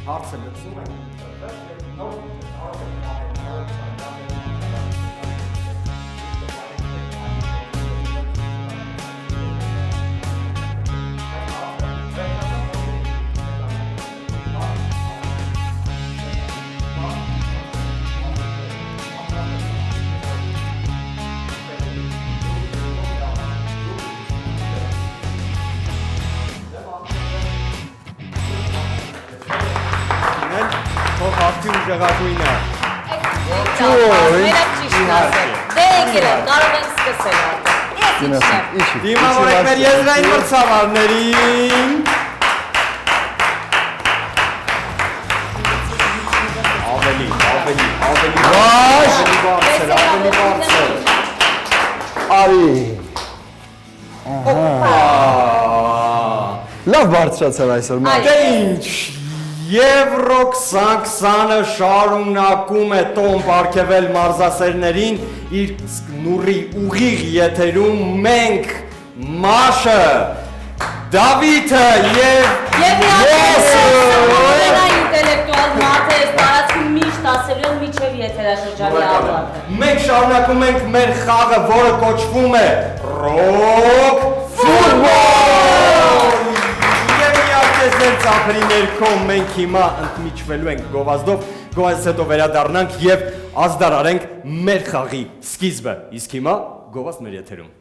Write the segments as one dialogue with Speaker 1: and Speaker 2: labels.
Speaker 1: հարցը լուծում ենք Ուժեղագույնը Դիմավորեք մեր եզրային մրցավարներին Ավելի բարձր
Speaker 2: Արի Լավ բարձրացավ այսօր
Speaker 1: Դե ինչ Եվրո 2020-ը շարունակում է տոն պարգևել մարզասերներին իր նուրի ուղիղ եթերում մենք Մաշը, Դավիթը և ես
Speaker 3: ինտելեկտուալ մարդը ես տարածքում միշտ ասելու եմ միջև եթերաշրջանի ավարտը
Speaker 1: Մենք շարունակում ենք մեր խաղը, որը կոչվում է Ռոք Ֆուտբոլ Ձեր ծափերի ներքո մենք հիմա ընդմիջվելու ենք գովազդով, գովազդից հետո վերադառնանք և ազդարարենք մեր խաղի սկիզբը, իսկ հիմա գովազդ մեր եթերում։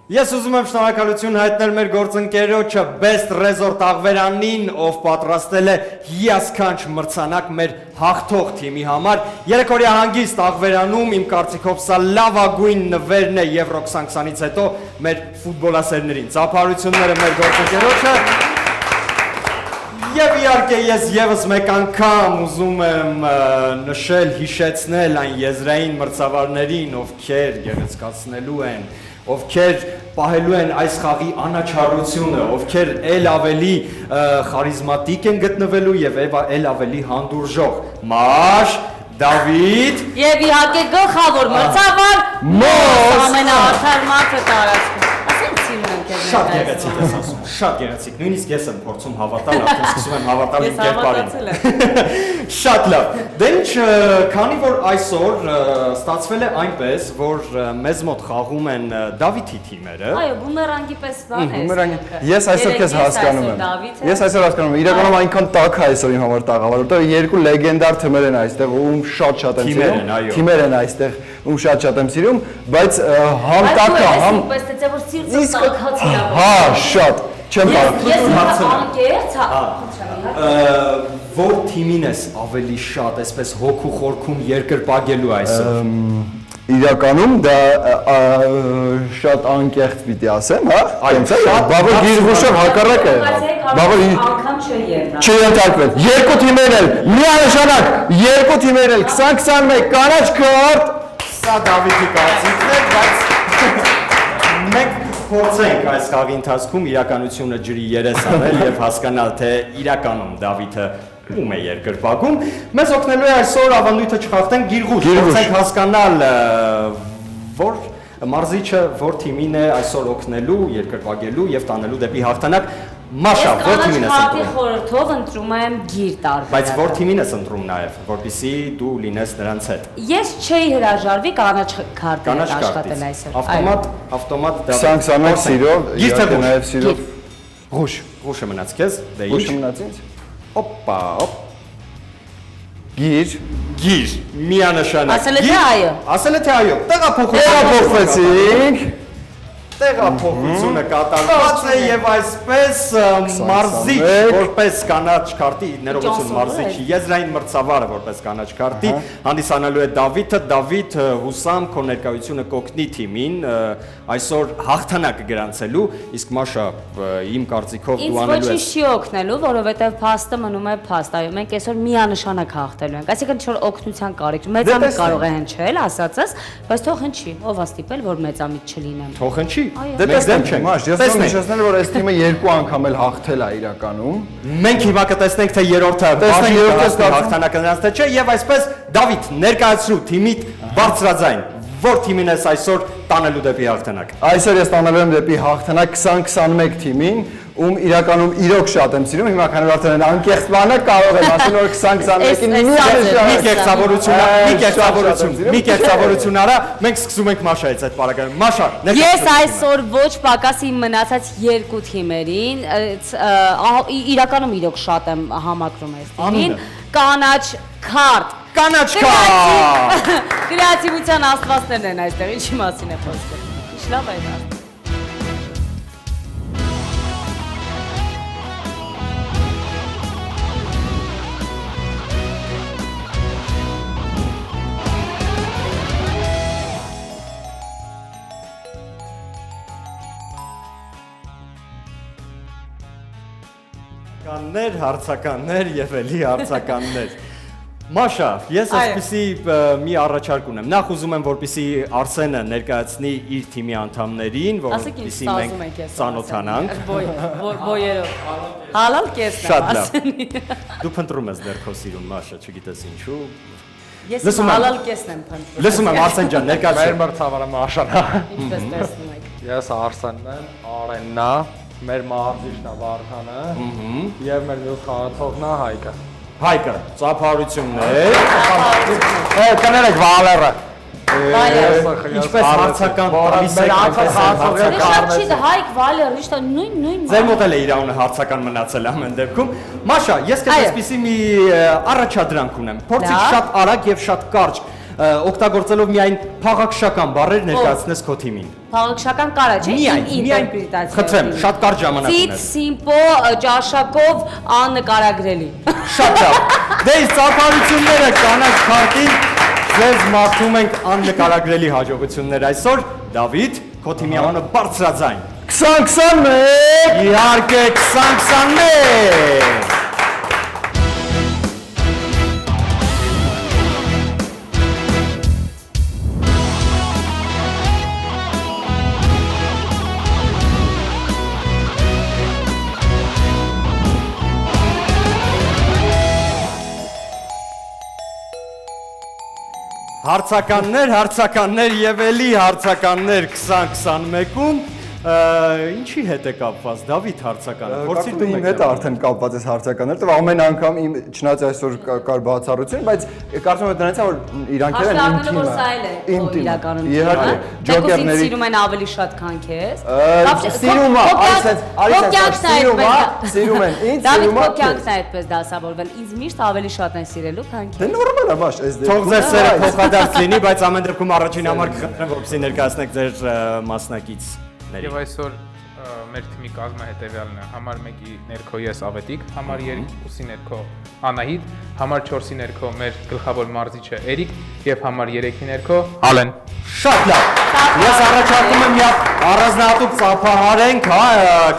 Speaker 1: Ես ուզում եմ շնորհակալություն հայտնել մեր գործընկերոջը Best Resort աղվերանին, ով պատրաստել է հիասքանչ մրցանակ մեր հաղթող թիմի համար։ Երեկորյա հանգիստ աղվերանում իմ կարծիքով սա լավագույն նվերն է Եվրո 2020-ից հետո մեր ֆուտբոլասերներին։ Ծափարությունները մեր գործընկերոջը։ Եվ իհարկե ես եւս մեկ անգամ ուզում եմ նշել, հիշեցնել այն եզրային մրցավարներին, ովքեր գեղեցկացնելու են ովքեր պահելու են այս խաղի անաչառությունը, ովքեր էլ ավելի խարիզմատիկ են գտնվելու եւ էլ ավելի հանդուրժող։ Մաշ, Դավիթ
Speaker 3: Եվ իհարկե գլխավոր մրցավար Մոս ամենաարդար մարդը տարածքում։ Ասենք սիրուն եմ քեզ։
Speaker 1: Շատ գեղեցիկ ես ասում, շատ գեղեցիկ։ Նույնիսկ ես եմ փորձում հավատալ, արդեն սկսում եմ հավատալ իմ կերպարին։ Շատ լավ։ Դե ինչ, քանի որ այսօր ստացվել է այնպես, որ մեզ մոտ խաղում են Դավիթի թիմերը։
Speaker 3: Այո, բումերանգի պես բան է։
Speaker 2: Ես այսօր քեզ հասկանում եմ։ Ես այսօր հասկանում եմ, իրականում այնքան տաք է այսօր իմ համար տաղավար, որտեղ երկու լեգենդար թիմեր են այստեղ, ում շատ եմ սիրում։ Թիմեր են այստեղ, ում շատ եմ սիրում, բայց համ տաքը, համ
Speaker 3: պես թե որ սիրտս տաքած է։
Speaker 2: Հա, շատ, չեմ կարող։
Speaker 3: Ես անկեղծ, խնդրեմ,
Speaker 1: Որ թիմին ես ավելի շատ, այսպես հոգու խորքում երկրպագելու այսօր։
Speaker 2: Իրականում դա շատ անկեղծ պիտի ասեմ, հա? Բավը գիրղուշով հակառակ է։ Բավը
Speaker 3: անգամ
Speaker 2: չենթարկվել։ Երկու թիմեր էլ, միանշանակ, երկու թիմեր էլ 20-21 կանաչ քարտ։
Speaker 1: Սա Դավիթի կարծիքն է, բայց մենք փորձենք այս խաղի ընթացքում իրականությունը ջրի երես անել եւ հասկանալ, թե իրականում Դավիթը ում է երկրպագում։ Մեզ օգնելու է այսօր ավանդույթը չխախտենք գիրղուշ, փորձենք հասկանալ, որ մարզիչը որ թիմին է այսօր օգնելու, երկրպագելու եւ տանելու դեպի հաղթանակ։ Մաշա, որ թիմին ես
Speaker 3: ընտրում։
Speaker 1: ընտրում։
Speaker 3: Խորհրդով ընտրում եմ գիր տարբեր։
Speaker 1: Բայց որ թիմին ես ընտրում նաեւ, որպեսզի դու լինես նրանց հետ։
Speaker 3: Ես չէի հրաժարվի կանաչ քարտի աշխատել այսօր։
Speaker 1: Ավտոմատ
Speaker 2: 20-21 սիրով, իհարկե նաեւ սիրով։
Speaker 1: Ղուշը մնաց քեզ, դե ինչ։
Speaker 2: Ղուշը մնաց ինձ։
Speaker 1: Օպա, օպ։
Speaker 2: Գիր,
Speaker 1: միանշանակ։
Speaker 3: Ասել է թե այո։
Speaker 1: Ասել է թե այո։
Speaker 2: Տեղափոխվեցինք։
Speaker 1: Տեղափոխությունը կատարված է եւ այսպես մարզիչ որպես կանաչ քարտի ներողություն մարզիչ եզրային մրցավարը որպես կանաչ քարտի հանդիսանալու է Դավիթը Դավիթ հուսամ քո ներկայությունը կօգնի թիմին այսօր հաղթանակ գրանցելու իսկ Մաշա իմ կարծիքով դու անելու ես
Speaker 3: Ինձ ոչինչ չի օգնելու որովհետեւ փաստը մնում է փաստ այո մենք այսօր միանշանակ հաղթելու ենք այսինքն ինչ որ օգնության կարիք մեծամիտ կարող է հնչել ասածս բայց թող հնչի ով ա ստիպել որ մեծամիտ չլինեմ
Speaker 1: Թող հնչի
Speaker 2: Դե տեսնենք, Մաշ, ես ուզում եմ նշել, որ այս թիմը 2 անգամ էլ հաղթել է իրականում։
Speaker 1: Մենք հիմա կտեսնենք, թե երրորդը հաղթանակը նրանց թե չէ, եւ այսպես Դավիթ ներկայացրու թիմիդ բարձրաձայն, որ թիմին ես այսօր տանելու դեպի հաղթանակ։
Speaker 2: Այսօր ես տանելու եմ դեպի հաղթանակ 2021 թիմին, ում իրականում իրոք շատ եմ սիրում, հիմա քանի որ արդեն անկեղծ բանը կարող եմ ասել, որ 2021-ին մի կեղծավորություն արա, մենք սկսում ենք Մաշայից այդ պարագայում։ Մաշա,
Speaker 3: ես այսօր ոչ պակաս իմ մնացած 2 թիմերին, իրականում իրոք շատ եմ համակրում այս թիմին, կանաչ քարտ։
Speaker 1: Կանաչ քարտ։
Speaker 3: Կրեատիվության աստվածներն են այստեղ, ինչի մասին է խոսքը։ Ինչ լավ է դա։
Speaker 1: Հարցականներ եւ էլի հարցականներ։ Մաշա, ես այսպեսի մի առաջարկ ունեմ։ Նախ ուզում եմ, որպեսզի Արսենը ներկայացնի իր թիմի անդամներին, որպեսզի մենք ծանոթանանք։
Speaker 3: Բոյերով։ Հալալ կեսն
Speaker 1: եմ Արսենի։ Դու փնտրում ես դեռ քո սիրուն Մաշա, չգիտես ինչու։
Speaker 3: Ես հալալ կեսն եմ փնտրում։
Speaker 1: Լսում եմ Արսեն ջան, ներկայացրու։
Speaker 4: Մեր մրցավարը Մաշան է։
Speaker 3: Ինչպես տեսնում եք։
Speaker 4: Ես Արսենն եմ, Արենն է, մեր մարզիչն է Վարդանը, եւ մեր մյուս խաղացողն է Հայկը։
Speaker 1: Հայկը, ծափարություններ։
Speaker 4: Կներեք Վալերը։
Speaker 1: Ինչպես հարցական
Speaker 3: Հայկ Վալեր, իշտա նույն։
Speaker 1: Ձեր մոտ էլ է իր անունը հարցական մնացել ամեն դեպքում։ Մաշա, ես քեզ այսպեսի մի առաջադրանք ունեմ։ Փորձի շատ արագ եւ շատ կարճ օգտագործելով միայն փաղաքշական բառեր ներկայացնես քո թիմին։
Speaker 3: Փաղաքշական կարա չէ՞, ինտերպրետացիա։
Speaker 1: Խնդրեմ, շատ կարճ ժամանակ ունես։
Speaker 3: Ցից, սիմպո, ճաշակով, աննկարագրելի։
Speaker 1: Շատ լավ։ Դե իսկ ծափարությունները կանաչ քարտին ձեզ մաղթում ենք աննկարագրելի հաջողություններ այսօր։ Դավիթ, քո թիմի անունը բարձրաձայն։
Speaker 2: 2021։
Speaker 1: Իհարկե 2021։ Հարցականներ եւ էլի հարցականներ 2021-ում ինչի հետ է կապված Դավիթ հարցականը։
Speaker 2: Փորձի դու իմ հետ արդեն կապված ես հարցականներ, տව ամեն անգամ իմ չնայած այսօր կար բացառություն, բայց կարծում եմ դրանից որ իրանք են իմ թիմը։ Իհարկե, ջոկերների
Speaker 3: սիրում են ավելի շատ քան քեզ։
Speaker 2: Սիրում է, սիրում են, ինձ սիրում է։
Speaker 3: Դավիթ կյանքն է այդպես դասավորվել։ Ինձ միշտ ավելի շատ են սիրելու քան քեզ։
Speaker 2: Դե նորմալ է, բաշ, այս դեպքում։
Speaker 1: Թող ձեր սերը փոխադարձ լինի, բայց ամեն դեպքում առաջին համար կխնդրեմ, որպեսզի ներկայացնեք ձեր մասնակից։
Speaker 4: Եվ այսօր մեր թիմի կազմը հետևյալն է, համար 1-ի ներքո ես Ավետիք, համար 2-ի ներքո Անահիտ, համար 4-ի ներքո մեր գլխավոր մարզիչը Էրիկ եւ համար 3-ի ներքո Ալեն։
Speaker 1: Շատ լավ։ Ես առաջարկում եմ մի առանձնահատուկ ծափահարենք, հա,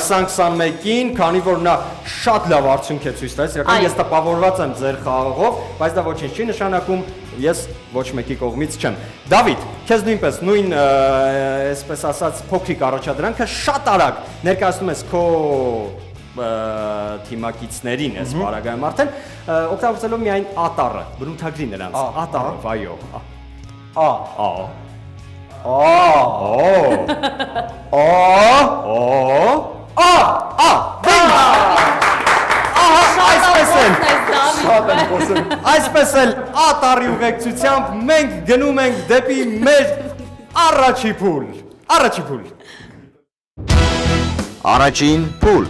Speaker 1: 2021-ին, քանի որ նա շատ լավ արդյունք է ցույց տալիս, իրական ես տպավորված եմ ձեր խաղով, բայց դա ոչինչ չի նշանակում, ես ոչ մեկի կողմից չեմ։ Դավիթ, քեզ նույնպես նույն, այսպես ասած, փոքրիկ առաջադրանքը շատ արագ ներկայացնում ես քո թիմակիցներին ես բարագայում արդեն, օգտագործելով միայն ատառը, բնութագրի նրանց, ատառը, այո։ Այսպես էլ ատառի ուղեկցությամբ մենք գնում ենք դեպի մեր առաջի փուլ։
Speaker 5: Առաջին փուլ։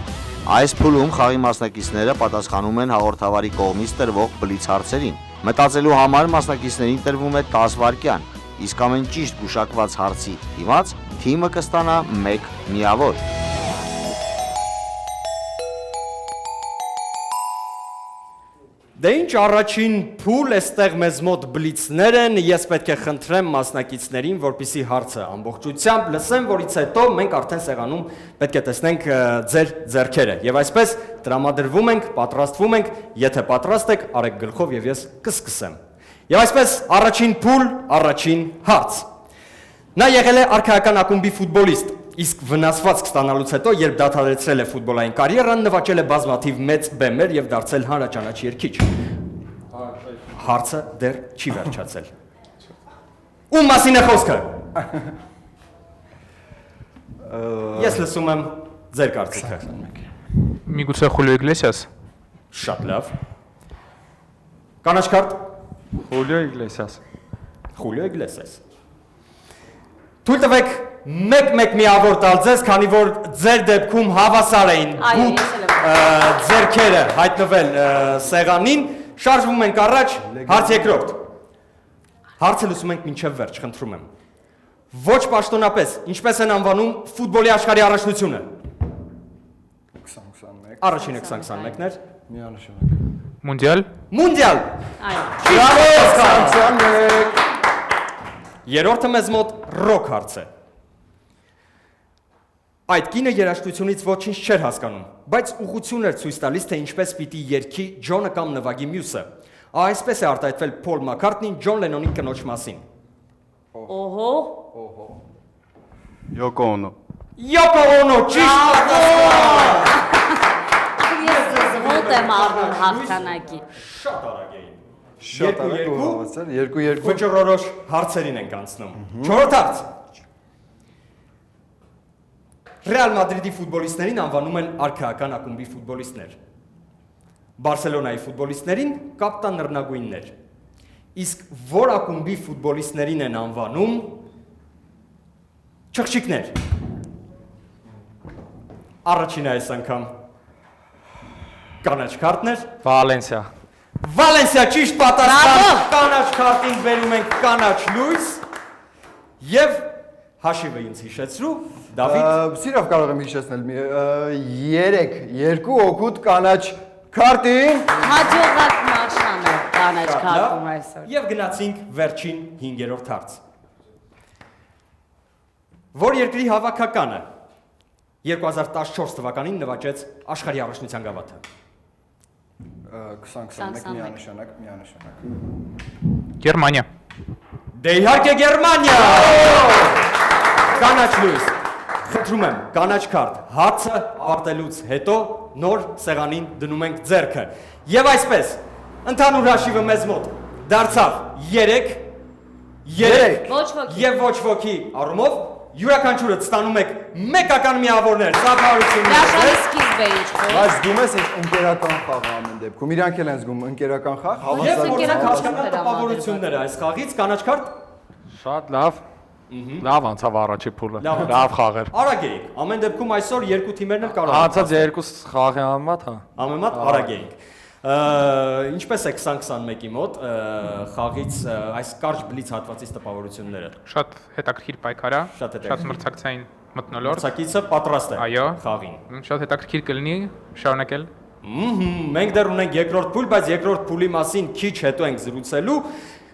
Speaker 5: Այս փուլում խաղի մասնակիցները պատասխանում են հաղորդավարի կողմից տրվող բլից հարցերին։ Մտածելու համար մասնակիցներին տրվում է 10 վայրկյան, իսկ ամեն ճիշտ գուշակված հարցի դիմաց թիմը կստանա 1 միավոր։
Speaker 1: Դե ինչ առաջին փուլ, այստեղ մեզ մոտ բլիցներ են, ես պետք է խնդրեմ մասնակիցներին, որպեսզի հարցը ամբողջությամբ լսեմ, որից հետո մենք արդեն սեղանում պետք է տեսնենք ձեր ձեռքերը։ Եվ այսպես տրամադրվում ենք, պատրաստվում ենք, եթե պատրաստ եք, արեք գլխով եւ ես կսկսեմ։ Եվ այսպես առաջին փուլ, առաջին հարց։ Նա եղել է արքայական ակումբի ֆուտբոլիստ, իսկ վնասվածք ստանալուց հետո, երբ դադարեցրել է ֆուտբոլային կարիերան, նվաճել է բազմաթիվ մեծ բեմեր եւ դարձել հանրաճանաչ երգիչ։ Հարցը դեռ չի վերջացել։ Ում մասին է խոսքը։ Ես լսում եմ ձեր կարծիքը։
Speaker 4: Միգուցե Խուլիո Իգլեսիաս։
Speaker 1: Շատ լավ։ Կանաչ քարտ։
Speaker 2: Խուլիո Իգլեսիաս։
Speaker 1: Խուլիո Իգլեսիաս։ Թույլ տվեք մեկ միավոր տալ ձեզ, քանի որ ձեր դեպքում հավասար էին ձերքերը հայտնվել սեղանին, շարժվում ենք առաջ, հարց երկրորդ։ Հարցը լսում ենք մինչև վերջ, խնդրում եմ։ Ոչ պաշտոնապես, ինչպես են անվանում ֆուտբոլի աշխարհի առաջնությունը։
Speaker 2: 2021։
Speaker 1: Առաջինը 2021-ներ։
Speaker 2: Միանշանակ։
Speaker 4: Մունդիալ։
Speaker 1: Մունդիալ։
Speaker 3: Այո։
Speaker 1: Բրավո, 2021։ Երրորդը մեզ մոտ ռոք հարց է։ Այդ կինը երաժշտությունից ոչինչ չէր հասկանում, բայց ուղղություն էր ցույց տալիս, թե ինչպես պիտի երգի Ջոնը կամ նվագի մյուսը։ Այսպես է արտահայտվել Փոլ Մաքքարթնին Ջոն Լենոնի կնոջ մասին։
Speaker 3: Օհո։
Speaker 2: Յոկո Օնո։
Speaker 1: Յոկո Օնո, ճիշտ պատասխան։
Speaker 3: Ես զվոտ եմ առնում հաղթանակի։
Speaker 1: Շատ արագ էին։
Speaker 2: Շատ արագ ու հավասար, 2-2։
Speaker 1: Վճռորոշ հարցերին ենք անցնում։ Չորրորդ հարց։ Ռեալ Մադրիդի ֆուտբոլիստներին անվանում են արքայական ակումբի ֆուտբոլիստներ։ Բարսելոնայի ֆուտբոլիստներին կապտան նռնագույններ։ Իսկ որ ակումբի ֆուտբոլիստներին են անվանում չղջիկներ։ Առաջինը այս անգամ կանաչ քարտներ։
Speaker 6: Վալենսիա։
Speaker 1: Վալենսիա ճիշտ պատասխան։ Կանաչ քարտին բերում ենք կանաչ լույս եւ հաշիվը ինձ հիշեցրու, Դավիթ։
Speaker 2: Սիրով կարող եմ հիշեցնել 2 օգուտ կանաչ քարտին։
Speaker 3: Հաջողակ մաշանը կանաչ քարտում այսօր։
Speaker 1: Եվ գնացինք վերջին 5-րդ հարց։ Որ երկրի հավաքականը 2014 թվականին նվաճեց աշխարհի առաջնության գավաթը։
Speaker 2: 2021 միանշանակ։
Speaker 4: Գերմանիա։
Speaker 1: Դե իհարկե Գերմանիա։ Կանաչ լույս։ Խնդրում եմ, կանաչ քարտ, հարցը ավարտելուց հետո նոր սեղանին դնում ենք ձեռքը։ Եվ այսպես, ընդհանուր հաշիվը մեզ մոտ դարձավ 3
Speaker 3: Ոչ ոքի։
Speaker 1: եւ ոչ ոքի առումով յուրաքանչյուրը ստանում եք մեկական միավորներ, ծափարություններ։
Speaker 3: Հրաշալի սկիզբ է ինչ-որ։
Speaker 2: Բայց զգում ես ընկերական խաղ ամեն դեպքում։ Իրանք էլ են զգում ընկերական խաղ,
Speaker 1: Եվ
Speaker 2: հավասար։
Speaker 1: որոնք հասկանան տպավորությունները այս խաղից, կանաչ քարտ։
Speaker 6: Շատ լավ։ Լավ անցավ առաջի փուլը։
Speaker 1: Լավ անցավ։
Speaker 6: Լավ խաղ էր։
Speaker 1: Արագ էիք։ Ամեն դեպքում այսօր երկու թիմերն էլ կարող են։
Speaker 6: Անցած երկու խաղի համեմատ, հա։
Speaker 1: Ամենամատ արագ էինք։ Ինչպես է 2021-ի մոտ խաղից այս կարճ բլից հատվածից տպավորությունները։
Speaker 4: Շատ հետաքրքիր պայքար է,
Speaker 1: Շատ հետաքրքիր։
Speaker 4: շատ մրցակցային մթնոլորտ։
Speaker 1: Մրցակիցը պատրաստ է
Speaker 4: Այո։
Speaker 1: խաղին։
Speaker 4: Շատ հետաքրքիր կլինի շարունակել։
Speaker 1: Մենք դեռ ունենք երկրորդ փուլ, բայց երկրորդ փուլի մասին քիչ հետո ենք զրուցելու,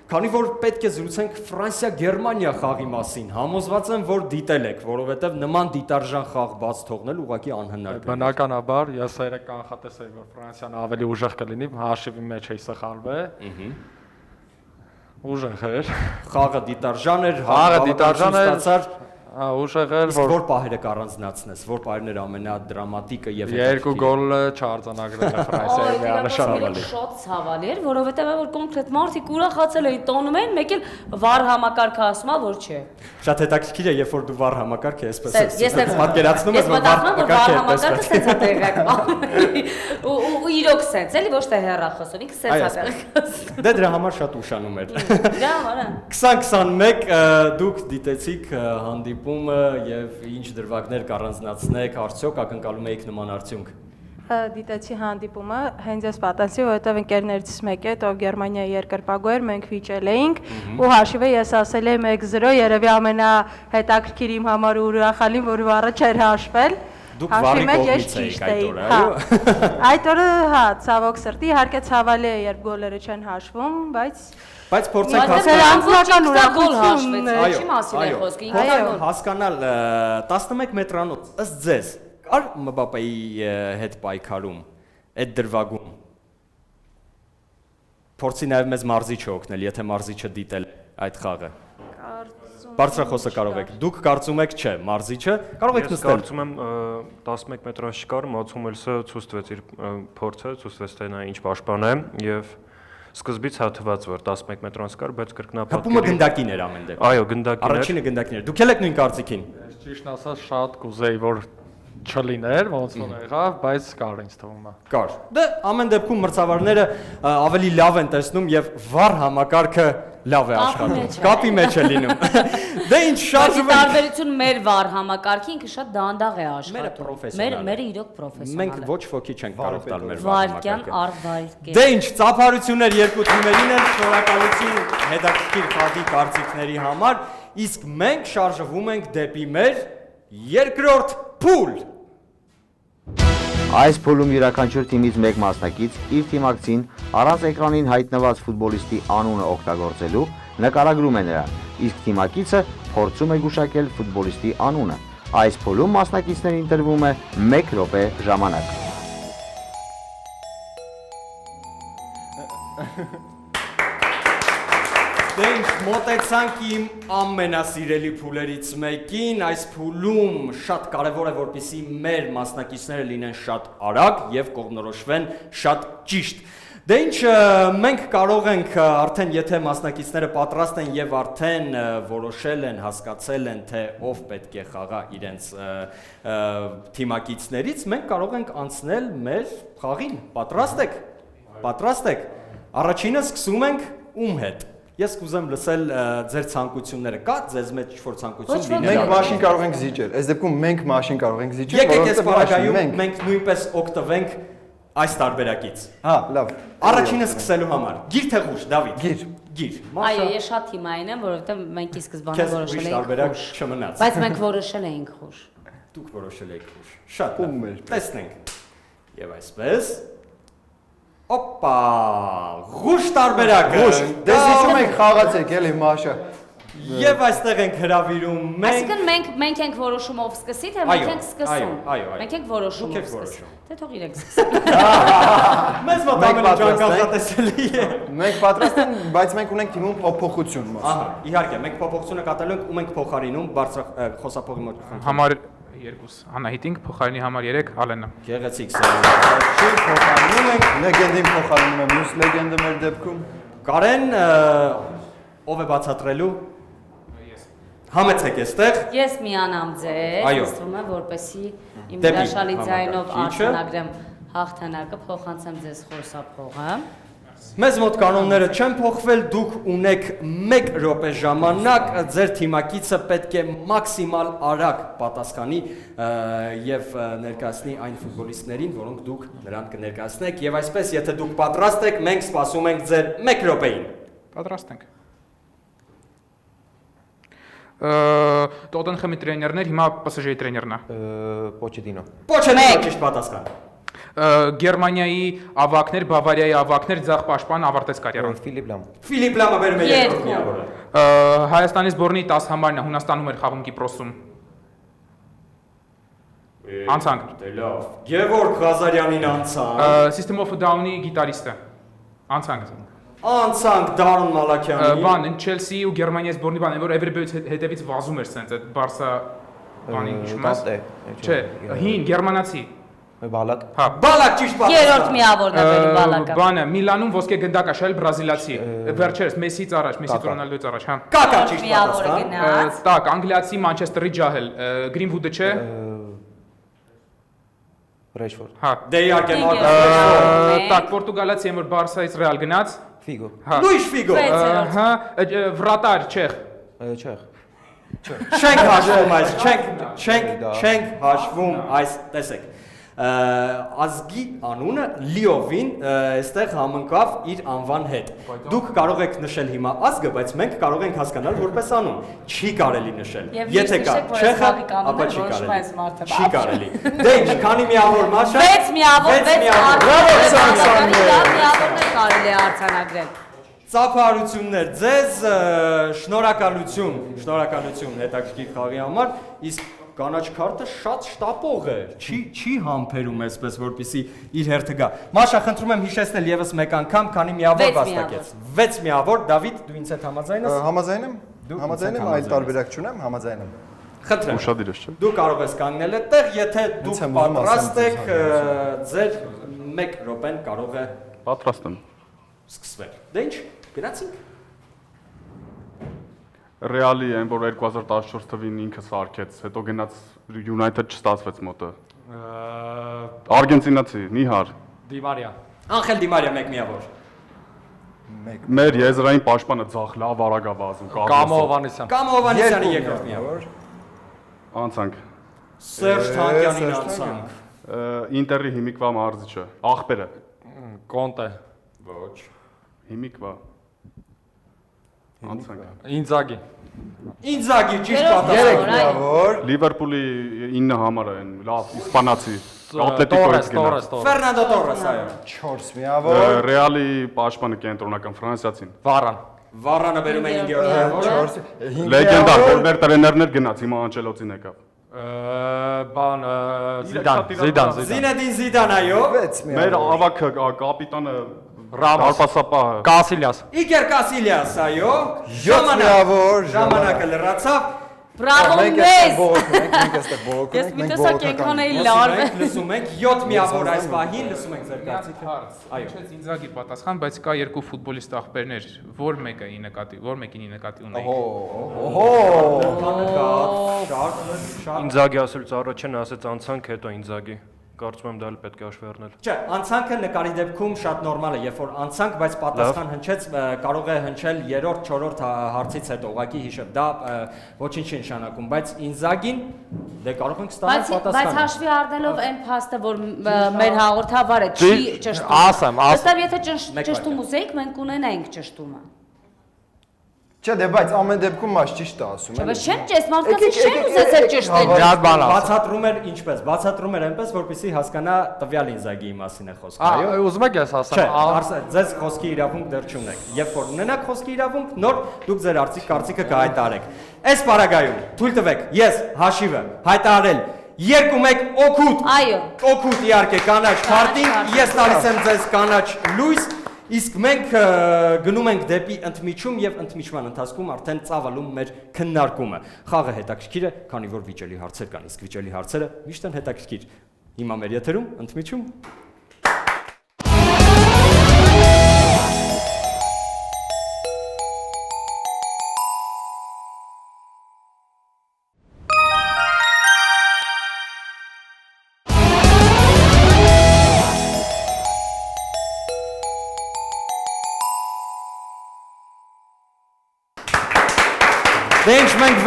Speaker 1: քանի որ պետք է զրուցենք Ֆրանսիա-Գերմանիա խաղի մասին։ Համոզված եմ, որ դիտել եք, որովհետև նման դիտարժան խաղ բաց թողնել ուղղակի անհնար է։
Speaker 6: Բնականաբար ես երեք կանխատեսեի, որ Ֆրանսիան ավելի ուժեղ կլինի, հաշիվի մեջ էի սխալվել։ Ուժեղ էր։
Speaker 1: Խաղը դիտարժան էր,
Speaker 6: Խաղը դիտարժան էր,
Speaker 1: ստացար։
Speaker 6: ուժեղ էր,
Speaker 1: Իսկ որ պահերը կառանձնացնես, որ պահերն էր ամենադրամատիկը եւ
Speaker 6: երկու գոլը չարձանագրել է Ֆրանսիայի միանշանակ։
Speaker 3: Շատ ցավալի էր, որովհետև որ կոնկրետ մարդիկ ուրախացել էին, տոնում էին, մեկ էլ վար համակարգը ասում է, որ չէ։
Speaker 1: Շատ հետաքրքիր է, երբ որ դու վառ համակարգ ես,
Speaker 3: Ես
Speaker 1: պատկերացնում ես,
Speaker 3: որ վառ համակարգը սենց է տեղակ։ Ու իրոք սենց, էլի ոչ թե հեռախոսով, ինքը սենց է տեղակ։
Speaker 1: Դե դրա համար շատ ուշանում էր։
Speaker 3: Դրա համար է։
Speaker 1: 2021 դուք դիտեցիք հանդիպումը եւ ինչ դրվագներ կառանձնացնեք, արդյոք ակնկալում եք նման արդյունք։
Speaker 7: Դիտեցի հանդիպումը, հենց ես պատասի, որովհետև ընկերներից մեկը, ով Գերմանիայի երկրպագու էր, մենք վիճել էինք, ու հաշիվը ես ասել եմ 1-0, երևի ամենահետաքրքիր իմ համար ուրախալին, որ առաջ էր հաշվել։
Speaker 1: Դուք վառի կողմից էիք այդ օրը, այո։
Speaker 7: Այդ օրը, հա, ցավոք սրտի, իհարկե ցավալի է, երբ գոլերը չեն հաշվում,
Speaker 1: Բայց փորձենք
Speaker 7: անձնական ուրախություն
Speaker 3: չի մասին է խոսքը, ինքը
Speaker 1: հասկանալ 11 մետրանոց ըստ ձեզ կար Մբապեի հետ պայքարում այդ դրվագում։ Փորձի նաև մեզ մարզիչը օգնել, եթե մարզիչը դիտել այդ խաղը։
Speaker 7: կարծում
Speaker 1: Բարձրախոսը կարող եք։ Դուք կարծում եք չէ, մարզիչը կարող եք
Speaker 6: Ես
Speaker 1: նստել։
Speaker 6: կարծում եմ 11 մետրաշ կար, Մացումելսը ցույց տվեց իր փորձը, ցույց տվեց թե նա ինչ պաշտպան է եւ սկզբից հաթված որ 11 մետրոնց կար, բայց կրկնապատկերի
Speaker 1: Հպումը գնդակին էր ամեն դեպքում։
Speaker 6: Այո, գնդակին էր։
Speaker 1: Առաջինը գնդակին էր։ Դուք ել եք նույն կարծիքին։
Speaker 6: Ճիշտ ասած շատ կուզեի որ չլիներ, ոնց որ եղավ, բայց կար ինձ թվում է։
Speaker 1: Կար։ Դե ամեն դեպքում մրցավարները ավելի լավ են տեսնում եւ վառ համակարգը լավ է աշխատում։ Կապի մեջ է լինում։ Դե ինչ շարժում
Speaker 3: է։ Տարբերություն մեր վառ համակարգի ինքը շատ դանդաղ է
Speaker 1: Մերը
Speaker 3: աշխատում։
Speaker 1: պրոֆեսիոնալ է։
Speaker 3: Մերը իրոք պրոֆեսիոնալ
Speaker 1: Մենք
Speaker 3: է։
Speaker 1: ոչ ոքի չենք կարող տալ մեր վառ
Speaker 3: Վարկյան
Speaker 1: համակարգը։
Speaker 3: առ վարկյան։
Speaker 1: Դե ինչ, ծափարություններ երկու թիմերին են, շնորհակալություն հետաքրքիր խաղի կարծիքների համար, իսկ մենք շարժվում ենք դեպի մեր երկրորդ փուլ։
Speaker 5: Այս փուլում յուրաքանչյուր թիմից մեկ մասնակից իր թիմակցին առանց էկրանին հայտնված ֆուտբոլիստի անունը օգտագործելու նկարագրում է նրան, իսկ թիմակիցը փորձում է գուշակել ֆուտբոլիստի անունը։ Այս փուլում մասնակիցներին տրվում է 1 րոպե ժամանակ։
Speaker 1: Դե ինչ, մոտեցանք իմ ամենասիրելի փուլերից մեկին, այս փուլում շատ կարևոր է, որպեսզի մեր մասնակիցները լինեն շատ արագ եւ կողմնորոշվեն շատ ճիշտ։ Դե ինչ, մենք կարող ենք արդեն, եթե մասնակիցները պատրաստ են եւ արդեն որոշել են, հասկացել են, թե ով պետք է խաղա իրենց թիմակիցներից, մենք կարող ենք անցնել մեր խաղին։ Պատրաստ եք։ Պատրաստ եք։ Առաջինը սկսում ենք ում հետ։ Ես կուզեմ լսել ձեր ցանկությունները։ Կա ձեզ մեջ ինչ-որ ցանկություն լինել։
Speaker 2: Մենք մաշին կարող ենք զիջել։ Այս դեպքում մենք մաշին կարող ենք զիջել,
Speaker 1: Եկեք այս պարագայում մենք նույնպես օգտվենք այս տարբերակից։
Speaker 2: Հա, լավ։
Speaker 1: Առաջինը սկսելու համար։ Գիր թե խուշ, Դավիթ։
Speaker 2: Գիր։
Speaker 1: Գիր։
Speaker 3: Այո, ես շատ թիմային եմ, որովհետև մենք ի սկզբանե
Speaker 1: Քեզ
Speaker 3: որոշել
Speaker 1: ուրիշ
Speaker 3: էինք
Speaker 1: տարբերակ
Speaker 3: խուշ։
Speaker 1: չմնաց։
Speaker 3: Բայց մենք որոշել էինք խուշ։
Speaker 1: Դուք որոշել եք խուշ։ Շատ
Speaker 2: Ում
Speaker 1: լավ։
Speaker 2: մեր։
Speaker 1: Տեսնենք։ Եվ այսպես։ Օպա, խուշ տարբերակը։
Speaker 2: Խուշ, դե զիջում ենք խաղացեք, էլի մաշը։
Speaker 1: Եվ այստեղ ենք հրավիրում մենք։
Speaker 3: Այսինքն մենք ենք որոշում ով սկսի, թե մենք ենք սկսում։
Speaker 1: այո։
Speaker 3: Մենք ենք որոշում
Speaker 1: Դուք
Speaker 3: ով
Speaker 1: եք
Speaker 3: սկսի։
Speaker 1: որոշում։
Speaker 3: Թե թող իրենք սկսեն։
Speaker 1: Մեզ մոտ
Speaker 2: Մենք
Speaker 1: ամեն ինչ
Speaker 2: պատրաստ ենք։
Speaker 1: անկախատեսելի է։
Speaker 2: Մենք պատրաստ ենք, բայց մենք ունենք թիմում փոփոխություն մաս։
Speaker 1: Ահա, իհարկե, մենք փոփոխությունը կատարելու ենք ու մենք փոխարինում բարձր խոսափողի մոտ խնդրում։
Speaker 4: Համար 2 Անահիտինք, փոխարինի համար 3 Ալենը։
Speaker 1: Գեղեցիկ սերնդի փոխարինում ենք։
Speaker 2: Լեգենդին փոխարինում եմ մյուս լեգենդը մեր դեպքում։
Speaker 1: Կարեն ով է բացատրելու։ Համեցեք այստեղ։
Speaker 3: Ես միանամ ձեզ,
Speaker 1: Այո։
Speaker 3: ըստ ում է, որպեսի իմ
Speaker 1: Դեպի
Speaker 3: հրաշալի ձայնով
Speaker 1: համակարգիչը։
Speaker 3: արձանագրեմ հաղթանակը, փոխանցեմ ձեզ խորսափողը։
Speaker 1: Մեզ մոտ կանոնները չեն փոխվել, դուք ունեք 1 րոպե ժամանակ, ձեր թիմակիցը պետք է մաքսիմալ արագ պատասխանի եւ ներկայացնի այն ֆուտբոլիստներին, որոնք դուք նրան կներկայացնեք եւ այսպես, եթե դուք պատրաստ եք, մենք սպասում ենք ձեր 1 րոպեին։
Speaker 4: Պատրաստ ենք։ Տոտենհեմի տրեյներն էր, հիմա PSG-ի տրեյներն է։
Speaker 8: Պոչետինո։
Speaker 1: Պոչետինո ճիշտ պատասխան։
Speaker 4: Գերմանիայի ավակներ, Բավարիայի ավակներ, ձախ պաշտպան ավարտեց կարիերան։
Speaker 8: Ֆիլիպ Լամ։
Speaker 1: Ֆիլիպ Լամը բերում է երկրորդ միավորը։
Speaker 4: Հայաստանի սբորնի 10 համարն է, Հունաստանում էր խաղում Կիպրոսում։ Անցանք։
Speaker 1: Դե լավ։ Գևորգ Ղազարյանին անցանք։
Speaker 4: System of a Down-ի գիտարիստը։ Անցանք։
Speaker 1: Անցանք Դարոն Մալաքյանին։
Speaker 4: Բան, Չելսի ու Գերմանիայի սբորնի բան, որ Էվերբեյից հետևից վազում էր սենց այդ Բարսա բանին հիշում ես։ Չէ, հին գերմանացի։
Speaker 8: Բալակ։
Speaker 4: Հա։
Speaker 1: Բալակ ճիշտ պատասխան։
Speaker 3: Երրորդ միավորն է բերի բալակը։
Speaker 4: Բանը Միլանում ոսկե գնդակ աշել բրազիլացի։ Վերջերս Մեսսից առաջ, Մեսսից Ռոնալդոից առաջ, հա։
Speaker 1: Կակա ճիշտ
Speaker 3: Միավորը
Speaker 1: պատասխան։
Speaker 3: գնաց։
Speaker 4: Так, անգլիացի Մանչեսթերի ջահել, Գրինվուդը չէ։
Speaker 8: Ռեշֆորդ։
Speaker 4: Հա։
Speaker 1: Դե իհարկե Մարկոս
Speaker 3: Մենք։
Speaker 4: Так, Պորտուգալացի եմ որ Բարսայից Ռեալ գնաց։
Speaker 8: Ֆիգո։
Speaker 4: Հա։
Speaker 1: Լուիշ Ֆիգո։
Speaker 4: Հա, վրատար չեխ։
Speaker 8: Չեխ։
Speaker 1: Չենք հաշվում այս, չենք հաշվում այս, տեսեք։ Ազգի անունը լիովին այստեղ համընկավ իր անվան հետ։ Դուք կարող եք նշել հիմա ազգը, բայց մենք կարող ենք հասկանալ որպես անուն։ Չի կարելի նշել։ Եթե կա չեխը, ապա չի կարելի։ Չի կարելի։ Դե ինչ, քանի միավոր մաշ է։
Speaker 3: 6 միավոր, 6
Speaker 1: միավոր։
Speaker 3: Բրավո Սամսոնը։ Միավորն է կարելի է արձանագրել։
Speaker 1: Ծափարություններ ձեզ, շնորհակալություն հետաքրքիր խաղի համար, իսկ կանաչ քարտը շատ շտապող է, չի համբերում այսպես, որպեսզի իր հերթը գա։ Մաշա, խնդրում եմ հիշեցնել եւս մեկ անգամ, քանի միավոր վաստակեց։ 6 միավոր, Դավիթ, դու ինձ հետ համաձայն ես։
Speaker 2: Համաձայն եմ։ Համաձայն եմ, այլ տարբերակ չունեմ, համաձայն եմ։
Speaker 1: Խնդրեմ։
Speaker 6: Ուշադիր ես, չէ՞։
Speaker 1: Դու կարող ես կանգնել այդտեղ, եթե դուք պատրաստ եք, ձեր 1 րոպեն կարող է
Speaker 6: Պատրաստ եմ։
Speaker 1: սկսվել։ Դե ինչ, գնացինք։
Speaker 6: Ռեալի այն, որ 2014 թվին ինքը սարքեց, հետո գնաց United չստացվեց մոտը։ Արգենտինացի, Նիհար։
Speaker 9: Դի Մարիա։
Speaker 1: Անխել Դի Մարիա 1 միավոր։
Speaker 6: Մեր եզրային պաշտպանը ցախ լավ արագ է վազում։
Speaker 9: Կամո Հովանեսյան։
Speaker 1: Կամո Հովանեսյանը 2 միավոր։
Speaker 6: Անցանք։
Speaker 1: Սերժ Թանկյանին անցանք։
Speaker 6: Ինտերի հիմիկվա մարզիչը, աղբերը։
Speaker 9: Կոնտե։
Speaker 1: Ոչ։
Speaker 6: Հիմիկվա։ Անցանք։
Speaker 9: Ինձագի։
Speaker 1: Ինձագի ճիշտ պատասխան։
Speaker 2: Միավոր։
Speaker 6: Լիվերպուլի 9 համարը են, լավ, իսպանացի։ Ատլետիկոից գնաց։
Speaker 1: Ֆերնանդո Տորես, այո։
Speaker 2: 4 միավոր։
Speaker 6: Ռեալի պաշտպանը կենտրոնական ֆրանսիացին։
Speaker 9: Վարան։
Speaker 1: Վարանը բերում է 5-րդ միավորը։
Speaker 2: 4
Speaker 6: Լեգենդար, որ մեր տրեներներ գնաց, հիմա Անչելոտին եկավ։
Speaker 9: Բան Զիդան։
Speaker 1: Զինեդին Զիդան, այո։
Speaker 2: 6
Speaker 6: Մեր
Speaker 2: միավոր։
Speaker 6: ավագ կապիտանը
Speaker 9: Ռամոս։
Speaker 6: Արպասապահը։
Speaker 9: Կասիլիաս։
Speaker 1: Իգեր Կասիլիաս, այո։
Speaker 2: 7 միավոր։
Speaker 1: Ժամանակը լրացավ։
Speaker 3: Բրավո
Speaker 2: Մենք
Speaker 3: մեզ։
Speaker 2: այստեղ բողոք
Speaker 3: Ես
Speaker 2: ունենք,
Speaker 3: մի
Speaker 2: մենք
Speaker 3: տեսակ
Speaker 2: բողոքական
Speaker 3: եկան էի
Speaker 2: ենք։
Speaker 3: լարվ։
Speaker 1: Լսում ենք 7 միավոր այս պահին, լսում ենք ձեր կարծիքը։ Այո։
Speaker 4: Ինչպես Ինձագի պատասխան, բայց կա 2 ֆուտբոլիստ ախպերներ, որ մեկին ի նկատի ունեի։
Speaker 1: Շատ
Speaker 6: Ինձագի ասելուց առաջ են ասեց անցանք, հետո Ինձագի։ Կարծում եմ դա էլ պետք է հաշվի առնել։
Speaker 1: Չէ, անցանքը նկարի դեպքում շատ նորմալ է, երբ որ անցանք, բայց պատասխան հնչեց, կարող է հնչել 3-րդ, 4-րդ հարցից հետո, ուղղակի հիշել, դա ոչինչ չի նշանակում, բայց Ինձագին դե կարող ենք ստանալ պատասխանը։
Speaker 3: Բայց հաշվի առնելով այն փաստը, որ մեր հաղորդավարը չի ճշտում։
Speaker 9: Ասեմ։
Speaker 3: Ըստ եթե ճշտում ուզեիք, մենք կունենայինք ճշտումը։
Speaker 2: Չէ, դե բայց ամեն դեպքում մաս ճիշտ է ասում։
Speaker 3: Չէ, բայց չեմ ճիշտ, մարդկանց չեն ուզեցել ճշտել։
Speaker 9: Միած բան ասեմ։
Speaker 1: Բացատրում էր ինչպես, բացատրում էր այնպես, որպեսզի հասկանա տվյալ Ինձագիի մասին է խոսքը, այո։
Speaker 9: Ուզում եք ես
Speaker 1: Չէ,
Speaker 9: ասեմ։
Speaker 1: ձեզ խոսքի իրավունք դեռ չունեք։ Երբ որ ունենաք խոսքի իրավունք, նոր դուք ձեր կարծիքը կհայտարարեք։ Այս պարագայում թույլ տվեք, ես հաշիվը հայտարարել 2-1 օգուտ։
Speaker 3: Այո։
Speaker 1: Օգուտ իհարկե կանաչ քարտին, ես տալիս եմ ձեզ կանաչ լույս, իսկ մենք գնում ենք դեպի ընդմիջում եւ ընդմիջման ընթացքում արդեն ծավալում մեր քննարկումը։ Խաղը հետաքրքիր է, քանի որ վիճելի հարցեր կան, իսկ վիճելի հարցերը միշտ են հետաքրքիր։ Հիմա մեր եթերում ընդմիջում։ Դե ինչ մենք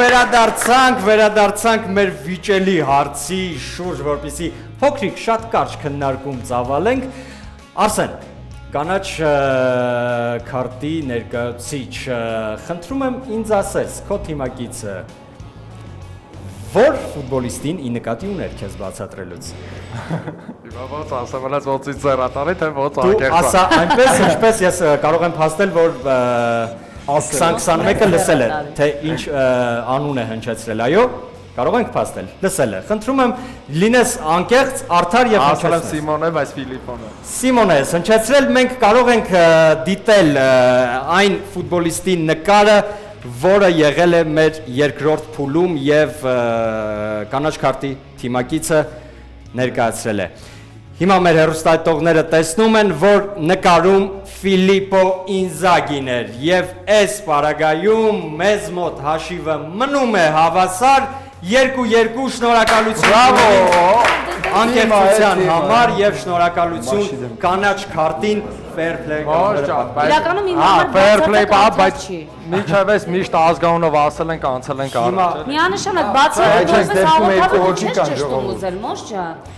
Speaker 1: վերադարձանք մեր վիճելի հարցի շուրջ, որպեսզի փոքրիկ շատ կարճ քննարկում ծավալենք։ Արսեն, կանաչ քարտի ներկայացիչ, խնդրում եմ ինձ ասես, քո թիմակիցը որ ֆուտբոլիստին ի նկատի ուներ քեզ բացատրելուց։
Speaker 9: Հիմա ոնց ասեմ, ոնց ոնցից ծերատարի թե ոնց
Speaker 1: Դու
Speaker 9: ակերպա։
Speaker 1: ասա այնպես, ինչպես ես կարող եմ փաստել, որ 20-21-ը լսել է, թե ինչ անուն է հնչեցրել, այո, կարող ենք փաստել, լսել է։ Խնդրում եմ լինես անկեղծ, արդար եւ
Speaker 9: Ասել եմ
Speaker 1: հնչեցնես։
Speaker 9: Սիմոնը, բայց Ֆիլիպոնը։
Speaker 1: Սիմոնը ես հնչեցրել, մենք կարող ենք դիտել այն ֆուտբոլիստի նկարը, որը եղել է մեր երկրորդ փուլում եւ կանաչ քարտի թիմակիցը ներկայացրել է։ Հիմա մեր հեռուստադիտողները տեսնում են, որ նկարում Ֆիլիպո Ինզագին էր եւ այս պարագայում մեզ մոտ հաշիվը մնում է հավասար 2-2 շնորհակալություն անկեղծության համար եւ շնորհակալություն կանաչ քարտին fair play
Speaker 3: Իրականում իմ համար
Speaker 9: fair play բա,
Speaker 3: բացատրված
Speaker 9: բայց
Speaker 3: չի։
Speaker 9: միջավես միշտ ազգանունով ասել ենք, անցել ենք առ։
Speaker 3: Միանշանակ բացատրված հաղորդավար չես ճշտում ուզել, մոս ջան։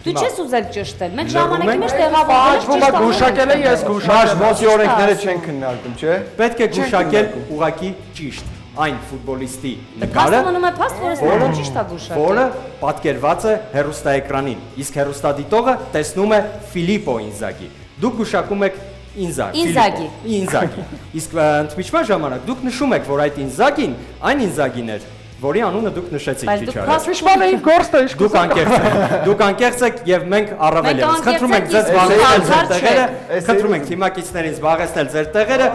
Speaker 3: Դու չես ուզել ճշտել, մենք ժամանակի մեջ տեղավորվել
Speaker 9: Ա գուշակել եմ ես
Speaker 2: Մաշ ոսի օրենքները չեն քննարկում, չէ։
Speaker 1: Պետք է գուշակել ուղակի ճիշտ այն ֆուտբոլիստի նկարը,
Speaker 3: մնում է փաստ, որը ճիշտ է գուշակել։
Speaker 1: որը պատկերված է հեռուստաէկրանին, իսկ հեռուստադիտողը տեսնում է Ֆիլիպո Ինզագի։ Դուք գուշակում եք Ինզագի։ Իսկ ընդմիջման ժամանակ դուք նշում եք, որ այդ Ինզագին այն Ինզագին էր, որի անունը դուք նշեցիք քիչ առաջ։
Speaker 9: Ֆիշմանը իմ գործն է,
Speaker 1: Դուք անկեղծ եք եւ մենք առավել եւս։ Խնդրում ենք ձեզ զբաղեցնել ձեր տեղերը, խնդրում ենք թիմակիցներին զբաղեցնել ձեր տեղերը։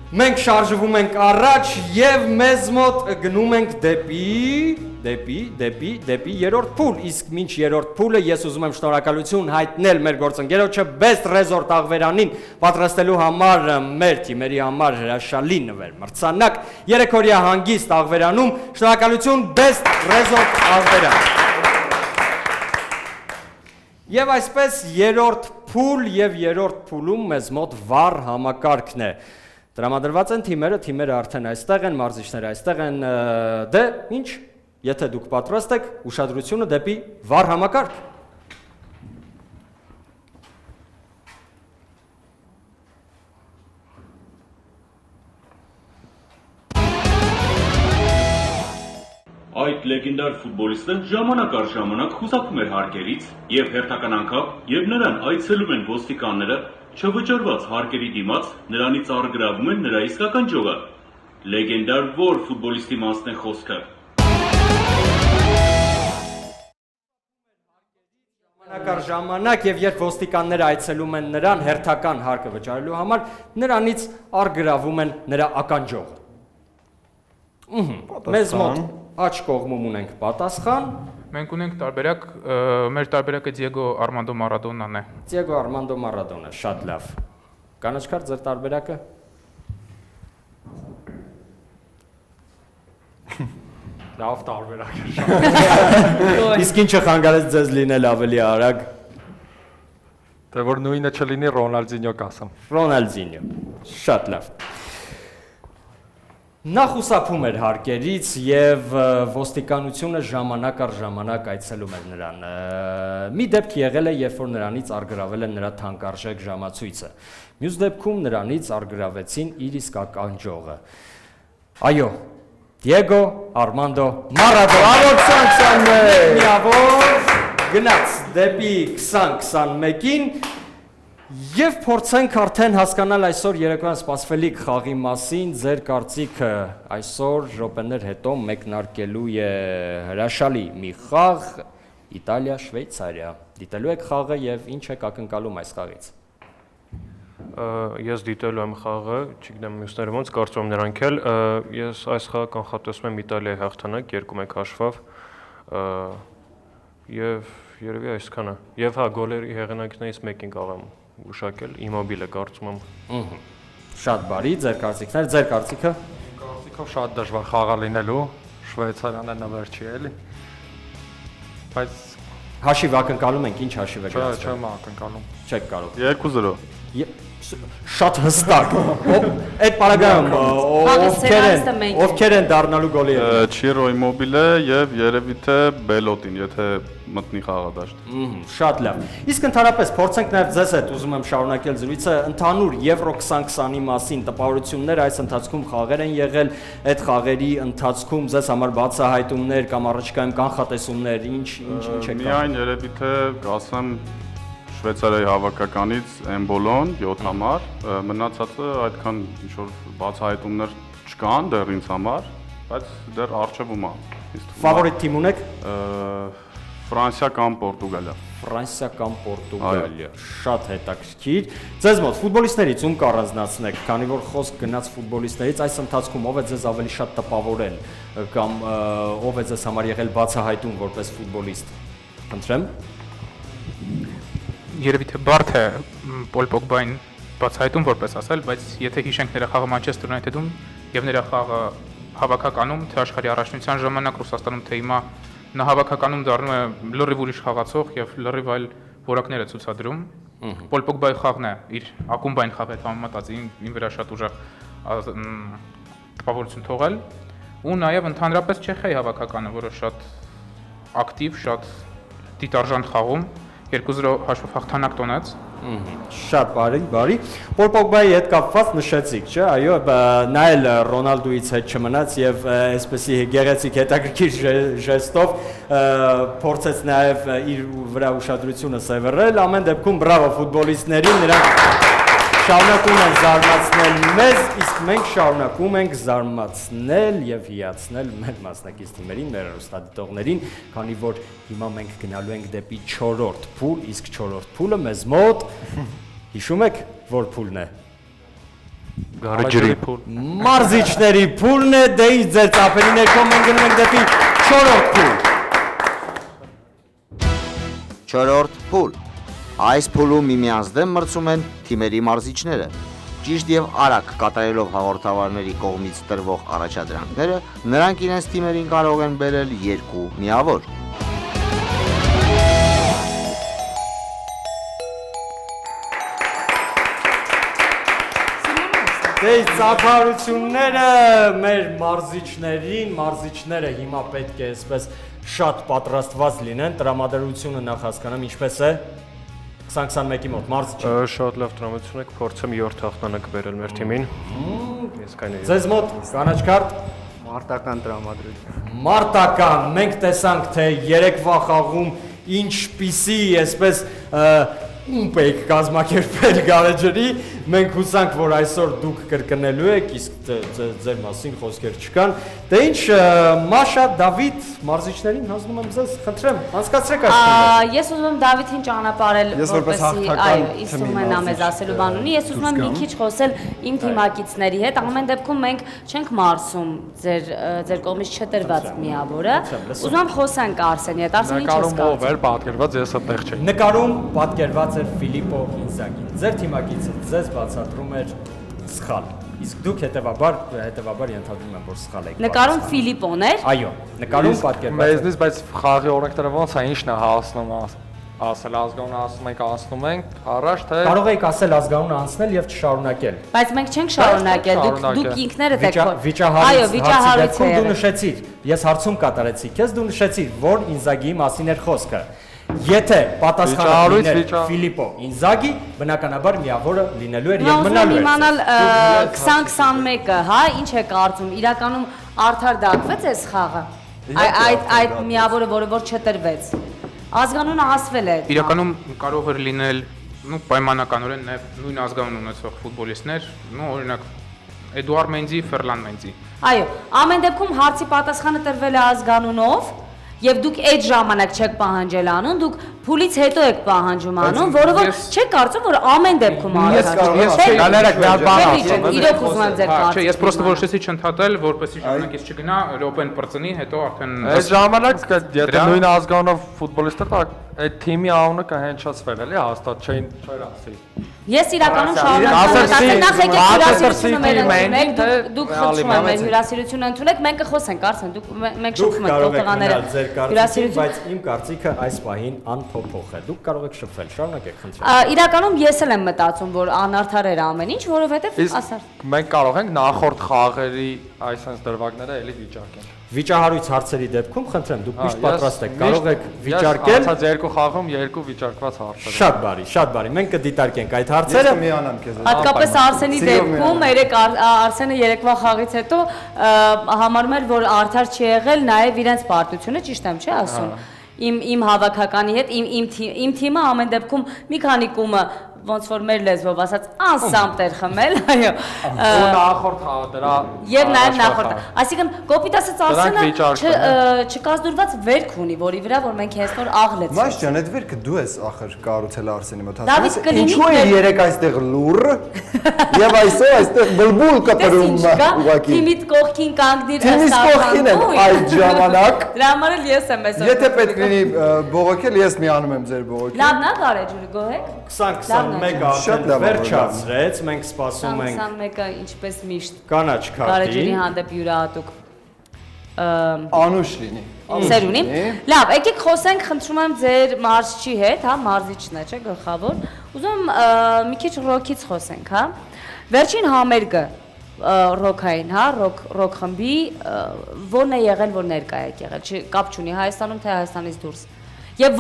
Speaker 1: Մենք շարժվում ենք առաջ եւ մեզ մոտ գնում ենք դեպի երրորդ փուլ, իսկ մինչ երրորդ փուլը ես ուզում եմ շնորհակալություն հայտնել մեր գործընկերոջը Best Resort աղվերանին պատրաստելու համար մեր թիմերի համար հրաշալի նվեր մրցանակ 3 օրյա հանգիստ աղվերանում, շնորհակալություն Best Resort աղվերան։ Եվ այսպես երրորդ փուլ եւ երրորդ փուլում մեզ մոտ վառ համակարգն է։ Տրամադրված են թիմերը արդեն այստեղ են, մարզիչները այստեղ են, դե ինչ, եթե դուք պատրաստ եք, ուշադրությունը դեպի վառ համակարգ։
Speaker 10: Այդ լեգենդար ֆուտբոլիստը ժամանակ առ ժամանակ խուսափում էր հարկերից եւ հերթական անգամ եւ նրան այցելում են ոստիկանները չվճարված հարկերի դիմաց նրանից առգրավում են նրա իսկական ջողը։ Լեգենդար որ ֆուտբոլիստի մասն է խոսքը։
Speaker 1: Ժամանակ առ ժամանակ եւ երբ ոստիկանները այցելում են նրան հերթական հարկը վճարելու համար, նրանից առգրավում են նրա ականջողը։ Մեզ մոտ աջ կողմում ունենք պատասխան։
Speaker 4: Մենք ունենք տարբերակ, մեր տարբերակը Դիեգո Արմանդո Մարադոնան է։
Speaker 1: Դիեգո Արմանդո Մարադոնա, շատ լավ։ Կանաչկար ձեր տարբերակը։ Լավ տարբերակ է։ Իսկ ինչը խանգարեց ձեզ լինել ավելի արագ։
Speaker 9: Թե որ նույնը չլինի Ռոնալդինյո կասեմ։
Speaker 1: Ռոնալդինյո, շատ լավ։ Նա խուսափում էր հարկերից եւ ոստիկանությունը ժամանակ առ ժամանակ այցելում էր նրան։ Մի դեպք եղել է, երբ որ նրանից առգրավել են նրա թանկարժեք ժամացույցը։ Մյուս դեպքում նրանից առգրավեցին իր իսկական ջողը։ Այո, Դիեգո Արմանդո Մարադոնա 20-21 միավոր գնաց դեպի 20-21-ին Եվ փորձենք արդեն հասկանալ այսօր երեկոյան սպասվելիք խաղի մասին, ձեր կարծիքը այսօր րոպեներ հետո մեկնարկելու է հրաշալի մի խաղ Իտալիա-Շվեյցարիա։ Դիտելու եք խաղը եւ ինչ եք ակնկալում այս խաղից։
Speaker 6: Ես դիտելու եմ խաղը, չգիտեմ մյուսները ոնց, կարծում եմ նրանք էլ, ես այս խաղը կանխատեսում եմ Իտալիայի հաղթանակ 2-1 հաշվով եւ երևի այսքանը։ Եվ հա գոլերի հեղինակներից մեկին կարող եմ ուշակել Իմոբիլը կարծում եմ։
Speaker 1: Շատ բարի, ձեր կարծիքներ, ձեր կարծիքը։
Speaker 9: Կարծիքով շատ դժվար խաղա լինելու, Շվեյցարիան նվեր չի էլի։ Բայց
Speaker 1: հաշիվ ակնկալում ենք, ինչ հաշիվ եք
Speaker 9: գնացել։ Չեմ ակնկալում։
Speaker 1: Չեք կարող։
Speaker 9: 2-0։
Speaker 1: Շատ հստակ։ Այդ պարագայում ովքեր են դառնալու գոլի։
Speaker 11: Չիրո Իմոբիլե եւ երևի թե Բելոտին, եթե մտնի խաղադաշտ։
Speaker 1: Շատ լավ։ Իսկ ընդհանրապես փորձենք նաեւ ձեզ հետ ուզում եմ շարունակել զրույցը ընդհանուր Եվրո 2020-ի մասին տպավորություններ այս ընթացքում խաղեր են եղել, այդ խաղերի ընթացքում ձեզ համար բացահայտումներ կամ առաջիկայում կանխատեսումներ, ինչ եք։
Speaker 11: Միայն երևի թե ասեմ Շվեյցարիայի հավաքականից Էմբոլոն 7 համար, մնացածը այդքան ինչ որ բացահայտումներ չկան դեռ ինձ համար, բայց դեռ առջևում է։
Speaker 1: Ֆավորիտ թիմ ունեք։
Speaker 11: Ֆրանսիա կամ Պորտուգալիա։
Speaker 1: Ֆրանսիա կամ Պորտուգալիա։ Շատ հետաքրքիր։ Ձեզ մոտ ֆուտբոլիստներից ում կառանձնացնեք, քանի որ խոսք գնաց ֆուտբոլիստներից, այս ընթացքում ով է ձեզ ավելի շատ տպավորել կամ ով է ձեզ համար եղել բացահայտում որպես ֆուտբոլիստ։ Խնդրեմ։
Speaker 4: Երևի թե բարդ է Պոլ Պոգբային բացահայտում որպես ասել, բայց եթե հիշենք նրա խաղը Մանչեսթեր Յունայթեդում եւ նրա խաղը հավաքականում, թե աշխարհի առաջնության ժամանակ Ռուսաստանում, թե հիմա նա հավաքականում դառնում է լրիվ ուրիշ խաղացող եւ լրիվ այլ որակներ է ցուցադրում։ Պոլ Պոգբայի խաղն է իր ակումբային խաղի հետ համեմատած ին վրա շատ ուժեղ տպավորություն թողել ու նաեւ ընդհանրապես Չեխիայի հավաքականը, որը շատ ակտիվ, շատ դիտարժան խաղում 2-0 հաշվով հաղթանակ տոնեց։
Speaker 1: Շատ բարի։ Պոլ Պոգբայի հետ կապված նշեցիք, չէ՞, այո, նա էլ Ռոնալդուից հետ չմնաց եւ այսպեսի գեղեցիկ հետաքրքիր ժեստով փորձեց նաեւ իր վրա ուշադրությունը սևեռել։ Ամեն դեպքում բրավո ֆուտբոլիստներին, նրանք շարունակում են զարմացնել մեզ, իսկ մենք շարունակում ենք զարմացնել եւ հիացնել մեր մասնակից թիմերին, մեր հեռուստադիտողներին, քանի որ հիմա մենք գնալու ենք դեպի 4-րդ փուլ, իսկ 4-րդ փուլը մեզ մոտ հիշում եք որ փուլն է։
Speaker 6: Գարեջրի
Speaker 1: Մարզիչների փուլն է, դե ինչ ձեր ծափերի ներքո մենք գնում ենք դեպի 4-րդ փուլ։
Speaker 5: 4-րդ փուլ։ Այս փուլում միմյանց դեմ մրցում են թիմերի մարզիչները։ Ճիշտ եւ արագ կատարելով հաղորդավարների կողմից տրվող առաջադրանքները, նրանք իրենց թիմերին կարող են բերել 2 միավոր։
Speaker 1: Դե ծափարությունները մեր մարզիչները հիմա պետք է այսպես շատ պատրաստված լինեն, տրամադրությունը նախ հասկանամ ինչպես է 20-21-ի մոտ մարզիչ։
Speaker 6: Շատ լավ տրամադրություն եք, փորձեմ 7 հաղթանակ բերել մեր թիմին։ Ես կայնեի։
Speaker 1: Ձեզ մոտ կանաչ քարտ
Speaker 12: Մարտական տրամադրություն։
Speaker 1: Մարտական, մենք տեսանք թե երեկվա խաղում ինչպիսի այսպես ումպ եք կազմակերպել Գարեջրի, մենք հուսանք, որ այսօր դուք կրկնելու եք, իսկ ձեր մասին խոսքեր չկան։ Դե ինչ, Մաշա, Դավիթ, մարզիչներին հանձնում եմ ձեզ, խնդրեմ, անցկացրեք այս թիմը։
Speaker 3: Ես ուզում եմ Դավիթին ճանապարհել, որպեսզի, այո, Իսումենա մեզ ասելու բան ունի, ես ուզում եմ մի քիչ խոսել իմ թիմակիցների հետ, ամեն դեպքում մենք չենք մարսում ձեր կողմից չտրված միավորը։ Ուզում եմ խոսանք Արսենի հետ, Արսենի ինչ ես
Speaker 9: կարծում։ Նկարում ով էր պատկերված, ես այդտեղ չէի։
Speaker 1: Նկարում պատկերված էր Ֆիլիպո Ինզագին։ Ձեր թիմակիցը ձեզ բացատրում էր սխալ։ Իսկ դուք հետևաբար ենթադրում եմ, որ սխալ եք։
Speaker 3: Նկարում Ֆիլիպոն էր։
Speaker 1: Այո, նկարում պատկերված։
Speaker 9: Մեզնից բայց խաղի օրենքները ոնց է, ինչն է հասնում ասել ազգանունը ասում ենք անցնում ենք առաջ թե
Speaker 1: Կարող եք ասել ազգանունը անցնել եւ չշարունակել։
Speaker 3: Բայց մենք չենք շարունակել, դուք ինքներդ եք
Speaker 1: վիճահարույց դու նշեցիր, ես հարցում կատարեցի, քեզ դու նշեցիր, որ Ինզագիի մասին էր խոսքը։ Եթե պատասխանը լիներ Ֆիլիպո Ինզագի, բնականաբար միավորը լինելու էր եւ մնալու էր։
Speaker 3: Իմանալ 2021-ը, հա, ինչ է կարծում, իրականում արդար դատվեց այս խաղը։ Այդ միավորը, որը որ չտրվեց։ Ազգանունը ասվել է։
Speaker 4: Իրականում կարող էր լինել, պայմանականորեն նույն ազգանուն ունեցող ֆուտբոլիստներ, օրինակ Էդուարդ Մենձի, Ֆերլան Մենձի։
Speaker 3: Այո, ամեն դեպքում հարցի պատասխանը տրվել է ազգանունով։ Եվ դուք այդ ժամանակ չեք պահանջել անուն, դուք փուլից հետո եք պահանջում անուն, որը որ չեք կարծում, որ ամեն դեպքում իրոք ուզում եմ ձեր կարծիքը։
Speaker 4: Ես պրոստը որոշեցի չընդհատել, որպեսզի ժամանակից չգնա, Ռոպեն պրծնի, հետո արդեն
Speaker 9: այս ժամանակ եթե նույն ազգանունով ֆուտբոլիստը այդ թիմի անունը կհենչացվել էլի, հաստատ չէր ասի։
Speaker 3: Ես իրականում շարունակեմ, նախ եկեք հյուրասիրությունը մեր ընդունեք, դուք խնդրում եմ մեր հյուրասիրությունը ընդունեք, մենք կխոսենք, Արսեն, մենք շփվում ենք տղաները հյուրասիրություն,
Speaker 1: բայց իմ կարծիքը այս պահին անփոփոխ է։ Դուք կարող եք շփվել, շարունակեք, խնդրեմ։
Speaker 3: Իրականում ես էլ եմ մտածում, որ անարդար էր ամեն ինչ, որովհետև ասար։
Speaker 9: Մենք կարող ենք նախորդ խաղերի այսպես դրվագները էլի վիճարկել։
Speaker 1: Վիճահարույց հարցերի դեպքում խնդրեմ, դուք միշտ պատրաստ եք, կարող եք վիճարկել։
Speaker 9: Անցած երկու խաղում երկու վիճարկված հարցեր։
Speaker 1: Շատ բարի, մենք կդիտարկենք այդ հարցերը։
Speaker 3: Հատկապես Արսենի դեպքում, Արսենը երեկվա խաղից հետո համարում էր, որ արդար չի եղել նաև իրենց պարտությունը, ճիշտ եմ չէ ասում։ Իմ հավաքականի հետ, իմ թիմը ամեն դեպքում մի քանի կումը ոնց որ մեր լեզվով ասած անսամտ էր խմել, այո։
Speaker 9: Ու նախորդ դրա
Speaker 3: եւ նաեւ նախորդ։ Այսինքն կոպիտ ասած Արսենը չկազդուրված վերք ունի, որի վրա որ մենք հեսնոր աղլեցինք։
Speaker 2: Մաշ ջան, այդ վերքը դու ես ախր կառուցել Արսենի մոտ։
Speaker 3: Ինչու
Speaker 2: է երեք այստեղ լուր եւ այսօր այստեղ բլբուլ կտրում ուղակի։
Speaker 3: Թիմիդ կողքին կանգնիր
Speaker 2: ըստ կողքին եմ այդ ժամանակ։
Speaker 3: Դրա համար էլ ես եմ այսօր։
Speaker 2: Եթե պետք լինի բողոքել, ես միանում եմ ձեր բողոքին։
Speaker 3: Լավն է Գարեջուրի գոհեք։
Speaker 1: 2021-ը արդեն վերջացրեց, մենք սպասում ենք
Speaker 3: 21-ը ինչպես միշտ
Speaker 1: կանաչ քարտին։
Speaker 3: Գարեջուրի հանդեպ յուրահատուկ
Speaker 2: անուշ լինի։
Speaker 3: Սերունի։ Լավ, եկեք խոսենք, խնդրում եմ ձեր մարզչի հետ, հա, մարզիչն է, չէ, գլխավոր։ Ուզում եմ մի քիչ ռոքից խոսենք, հա։ Վերջին համերգը ռոքային, հա, ռոք խմբի որն է եղել, որ ներկա եք եղել, կապ չունի Հայաստանում թե Հայաստանից դուրս։ Եվ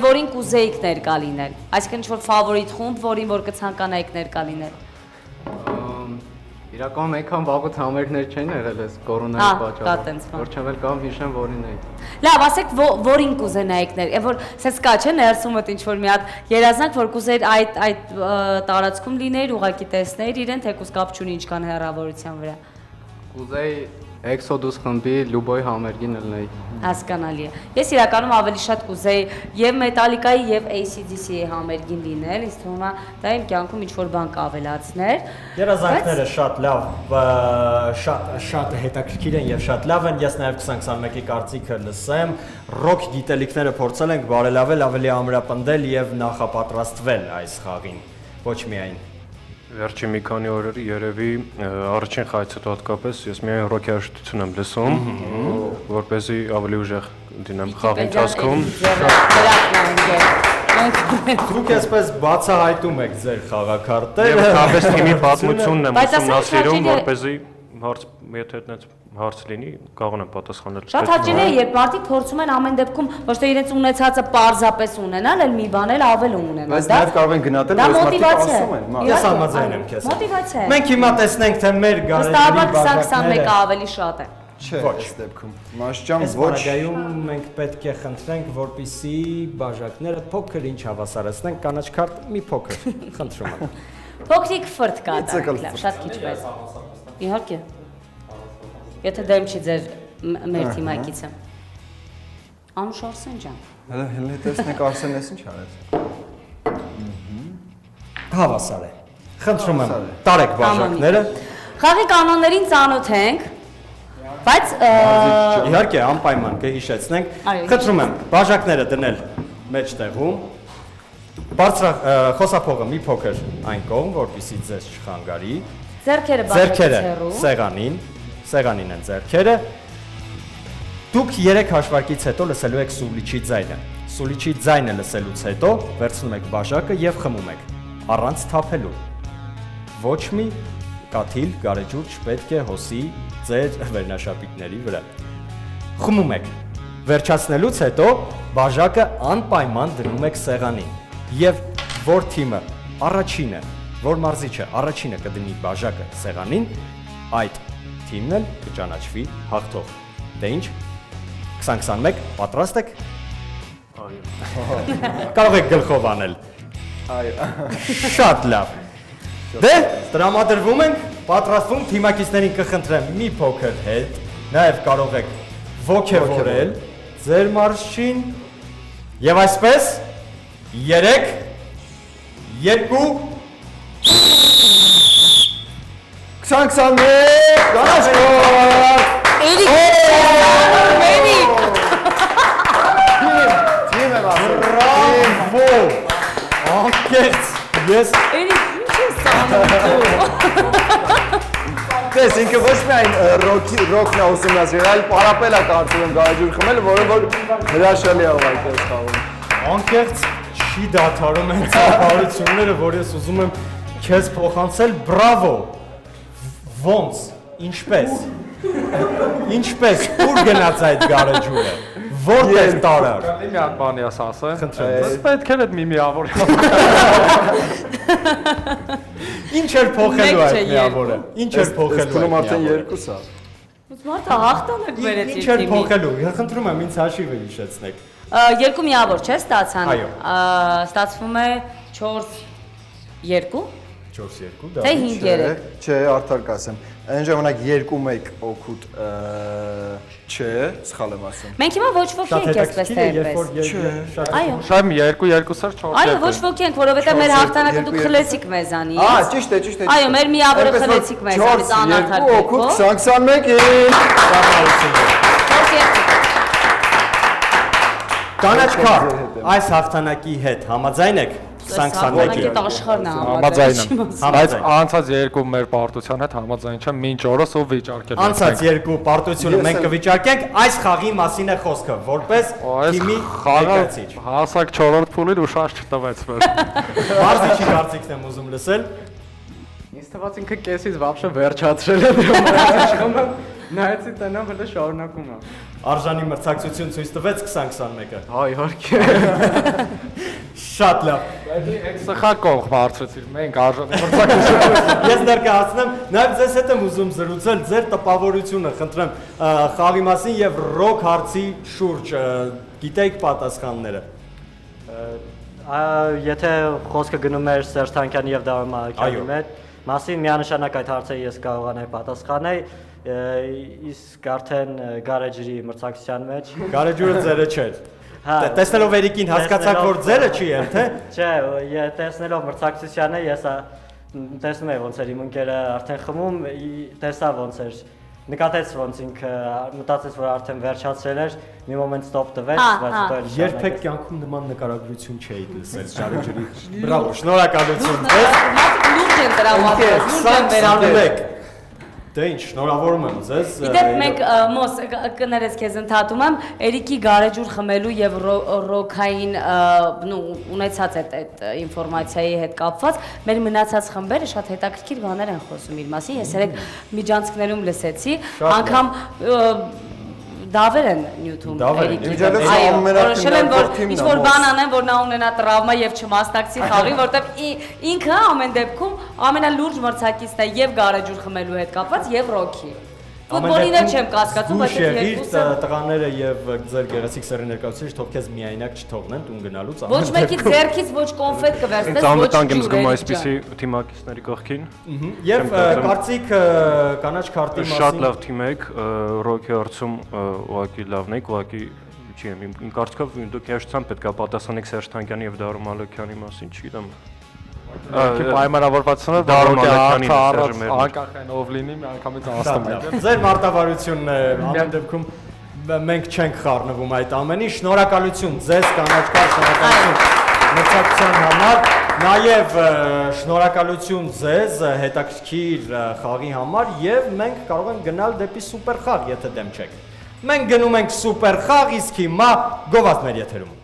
Speaker 3: որին կուզեիք ներկա լինել։ Այսինքն ինչ-որ ֆավորիտ խումբ, որին որ կցանկանայիք ներկա լինել։
Speaker 12: Իրականում այնքան վաղուց համերգներ չեն եղել այս կորոնայի պատճառով։ Որ չեմ էլ կամ հիշեմ որին էի։
Speaker 3: Լավ, ասեք որին կուզենայիք ներկա, որ սենց կա չէ ներսումդ ինչ-որ մի հատ երազանք, որ կուզեիր այդ տարածքում լինեիր, ուղակի տեսնեիր իրեն, թեկուզ կապ չունի ինչքան հեռավորության վրա։
Speaker 12: Կուզեի Exodus խմբի Լյուբոյ համերգին ելնեի։
Speaker 3: Հասկանալի է։ Ես իրականում ավելի շատ կուզեի եւ Metallica-ի եւ AC/DC-ի համերգին լինել, ինձ թվում է դա իմ կյանքում ինչ-որ բան կավելացներ։
Speaker 1: Երազանքները շատ լավ, շատ հետաքրքիր են եւ շատ լավ են։ Ես նաեւ 2021-ի կարծիքը լսեմ, ռոք գիտելիքները փորձել ենք բարելավել, ավելի ամրապնդել եւ նախապատրաստվել այս խաղին։ Ոչ միայն
Speaker 6: Վերջին մի քանի օրերի երևի առաջին խաղից հետո հատկապես ես միայն ռոքի երաժշտություն եմ լսում, որպեսզի ավելի ուժեղ դինեմ խաղի ընթացքում։
Speaker 1: Դուք այսպես բացահայտում եք ձեր խաղակարտերը։
Speaker 6: Եվ հավես թիմի պատմությունն եմ ուսումնասիրում, որպեսզի եթե այդպես հարց լինի, կարող եմ պատասխանել։
Speaker 3: Շատ հաճելի է, երբ մարդիկ փորձում են ամեն դեպքում ոչ թե իրենց ունեցածը պարզապես ունենալ, այլ մի բան էլ ավել ունենալ։
Speaker 2: Բայց նաև կարող են գնահատել, որ մարդիկ ասում են։
Speaker 1: Ես համաձայն եմ քեզ։
Speaker 3: Մոտիվացիա է։
Speaker 1: Մենք հիմա տեսնենք, թե մեր գարեջրի
Speaker 3: բաժակները ավելի շատ է։
Speaker 2: Չէ, այս դեպքում։ Մաշճան ոչ։
Speaker 1: Այս մենք պետք է խնդրենք, որպեսզի բաժակները փոքր ինչ հավասարեցնենք, կանաչ քարտ մի փոքր, խնդրում եմ։
Speaker 3: Փոքրիկ ֆրտ կա, շատ քիչ բայց։ Իհարկե։ Եթե դեմ չի ձեր մեր թիմակիցը։ Անուշ Արսեն ջան։
Speaker 2: Հələ տեսնենք Արսենն էս ինչ արեց։
Speaker 1: Հավասար է։ Խնդրում եմ, տարեք բաժակները։
Speaker 3: Խաղի կանոններին ծանոթ ենք, բայց
Speaker 1: իհարկե անպայման կհիշեցնենք։ Խնդրում եմ, բաժակները դնել մեջտեղում։ Խոսափողը մի փոքր այն կողմ, որպեսզի ձեզ չխանգարի։
Speaker 3: Ձեռքերը
Speaker 1: սեղանին, սեղանին են ձեռքերը։ Դուք 3 հաշվարկից հետո լսելու եք սուլիչի ձայնը։ Սուլիչի ձայնը լսելուց հետո վերցնում եք բաժակը եւ խմում եք, առանց թափելու։ Ոչ մի կաթիլ, գարեջուր չպետք է հոսի ձեր վերնաշապիկների վրա։ Խմում եք։ Վերջացնելուց հետո բաժակը անպայման դնում եք սեղանին։ Եվ որ թիմը առաջինը, որ մարզիչը առաջինը կդնի բաժակը սեղանին, այդ թիմն էլ կճանաչվի հաղթող։ Դե ինչ, 2021 պատրաստ եք։ Կարող եք գլխով անել։ Շատ լավ։ Դե, տրամադրվում ենք, պատրաստվում, թիմակիցներին կխնդրեմ մի փոքր հետ, նաև կարող եք ոգևորել ձեր մարզչին եւ այսպես 3 2
Speaker 2: 2021 կանաչ Թիմ եմ ասել։
Speaker 1: Բրավո։ Անկեղծ։ Ես
Speaker 3: ինչ ես անում։
Speaker 2: Դες ինքը ոչ միայն ռոքն է ուսումնասիրել, այլ պարապել է կարծում եմ գարեջուր խմել, որը որ հրաշալի է այդպես խաղում։
Speaker 1: Անկեղծ չի դադարում են ծափարությունները, որ ես ուզում եմ քեզ փոխանցել, բրավո։ Ոնց, ինչպես։ Ինչպես, ուր գնաց այդ գարեջուրը։ Որտեղ տարար։
Speaker 9: Մի հատ բանի ասա։ Խնդրեմ։ Պետք է այդ մի միավոր։
Speaker 1: Ինչ էր փոխելու այդ միավորը։ Ինչ էր փոխելու։
Speaker 2: Քնում արդեն 2-ա։
Speaker 3: Ոնց մարդը հաղթանակ վերեց իր
Speaker 1: Ինչ էր փոխելու։ Խնդրում եմ ինձ հաշիվը հիշեցնեք։
Speaker 3: 2 միավոր չէ ստացան։
Speaker 1: Այո։
Speaker 3: Ստացվում է 4-2։
Speaker 1: 4-2 դա։
Speaker 3: Թե 5-3։
Speaker 2: Չէ, արդար կասեմ։ Այն ժամանակ 2-1 օգուտ չէ, սխալ եմ ասում։
Speaker 3: Մենք հիմա ոչ ոքի ենք այսպես թե այնպես։ Այո։
Speaker 9: Շայմ 2-2-ը 4-2։
Speaker 3: Այո, ոչ ոքի ենք, որովհետև մեր հաղթանակը դուք խլեցիք մեզանից։
Speaker 2: Ճիշտ է, ճիշտ է։
Speaker 3: Այո, մեր միավորը խլեցիք մեզանից անարդար։
Speaker 2: 4-2 օգուտ 2021-ին։
Speaker 1: Կանաչ քարտ, այս հաղթանակի հետ համաձայն եք 2021-ի։
Speaker 3: Այդ աշխարհն է
Speaker 9: համաձայն եմ։ Բայց անցած 2 մեր պարտության հետ համաձայն չեմ, մինչ օրս ով վիճարկել։
Speaker 1: Անցած 2 պարտությունը մենք կվիճարկենք, այս խաղի մասին է խոսքը, որպես թիմի ներկայացիչ։
Speaker 9: Հասակ 4-րդ փուլին ու շարժ չտվեց մեր։
Speaker 1: Մարզիչի կարծիքն եմ ուզում լսել։
Speaker 12: Ինձ թվաց ինքը կեսից вообще վերջացրել է դրամը։ Նայեցի տնամ, որ դա շարունակում է։
Speaker 1: Արժանի մրցակցություն ցույց տվեց 2021-ը։
Speaker 12: Հա, իհարկե։
Speaker 1: Շատ լավ։
Speaker 9: Սխալ կողմ հարցրեցիր, մենք արժանի մրցակցություն։
Speaker 1: Ես ներկայացնեմ, նաև ձեզ հետ եմ ուզում զրուցել ձեր տպավորությունը, խնդրեմ, խաղի մասին եւ ռոք հարցի շուրջ գիտեիք պատասխանները։
Speaker 13: Եթե խոսքը գնում էր Սերժ Թանկյանի եւ Դավիթ Մալաքյանի հետ, մասին միանշանակ այդ հարցերը ես կարող եմ պատասխանել։ իսկ արդեն գարեջրի մրցակցության մեջ։
Speaker 1: Գարեջուրը ձերը չէր։ Տեսնելով Էրիկին հասկացաք, որ ձերը չի ել, թե։
Speaker 13: Չէ, տեսնելով մրցակցությանը ես տեսնում եմ ոնց էր իմ ընկերը արդեն խմում, տեսա ոնց էր նկատեց ոնց ինքը մտածեց որ արդեն վերջացրել էր, մի մոմենտ ստոպ տվեց, բայց հետո էլ
Speaker 1: երբեք կյանքում նման նկարագրություն չէի լսել Գարեջուրի։ Բրավո, շնորհակալություն։
Speaker 3: Մարդիկ լուրջ են տրամադրում, լուրջ են վերանում։
Speaker 1: Դե ինչ, շնորհավորում եմ ձեզ։
Speaker 3: Իդեպ մենք մոս կներես քեզ ընդհատում եմ, Էրիկի գարեջուր խմելու եւ ռոքային ունեցած այդ ինֆորմացիայի հետ կապված մեր մնացած խմբերը շատ հետաքրքիր բաներ են խոսում իր մասին։ Ես երեք միջանցքներում լսեցի, անգամ դավեր են նյութում Էրիկի։ Որոշել են որ ինչ-որ բան անեն, որ նա ունենա տրավմա եւ չմասնակցի խաղի, որտեվ ինքը ամեն դեպքում ամենալուրջ մրցակիցն է եւ գարեջուր խմելու հետ կապված եւ ռոքի։ Ֆուտբոլին էլ չեմ կասկածում, բայց այդ երկուսը
Speaker 1: տղաները եւ ձեր գեղեցիկ սերի ներկայացուցիչ թող քեզ միայնակ չթողնեն տուն գնալուց։
Speaker 3: Ոչ մեկի ձեռքից ոչ կոնֆետ կվերցնես, ոչ
Speaker 6: ջուր։ Եմ զգում այսպիսի թիմակիցների կողքին։
Speaker 1: Եվ կարծիք կանաչ քարտի մասին։
Speaker 6: Շատ լավ թիմ եք, ռոքի հարցում ուղղակի լավն եք, ուղղակի չի եմ իմ կարծիքով դուք երջությամբ պետք է պատասխանեք Սերժ Թանկյանի եւ Դարո Մալոքյանի մասին, չգիտեմ։
Speaker 9: Պայմանավորվածությունը Դարո Մալոքյանի անկախ են ով լինի, մի անգամից անցնում է։
Speaker 1: Ձեր մարտավարությունն է, ամեն դեպքում մենք չենք խառնվում այդ ամենի։ Շնորհակալություն ձեզ կանաչ քարտ, շնորհակալություն մրցակցության համար, նաև շնորհակալություն ձեզ հետաքրքիր խաղի համար եւ մենք կարող ենք գնալ դեպի սուպեր խաղ, եթե դեմ չեք։ Մենք գնում ենք սուպեր խաղ, իսկ հիմա գովազդներ եթերում։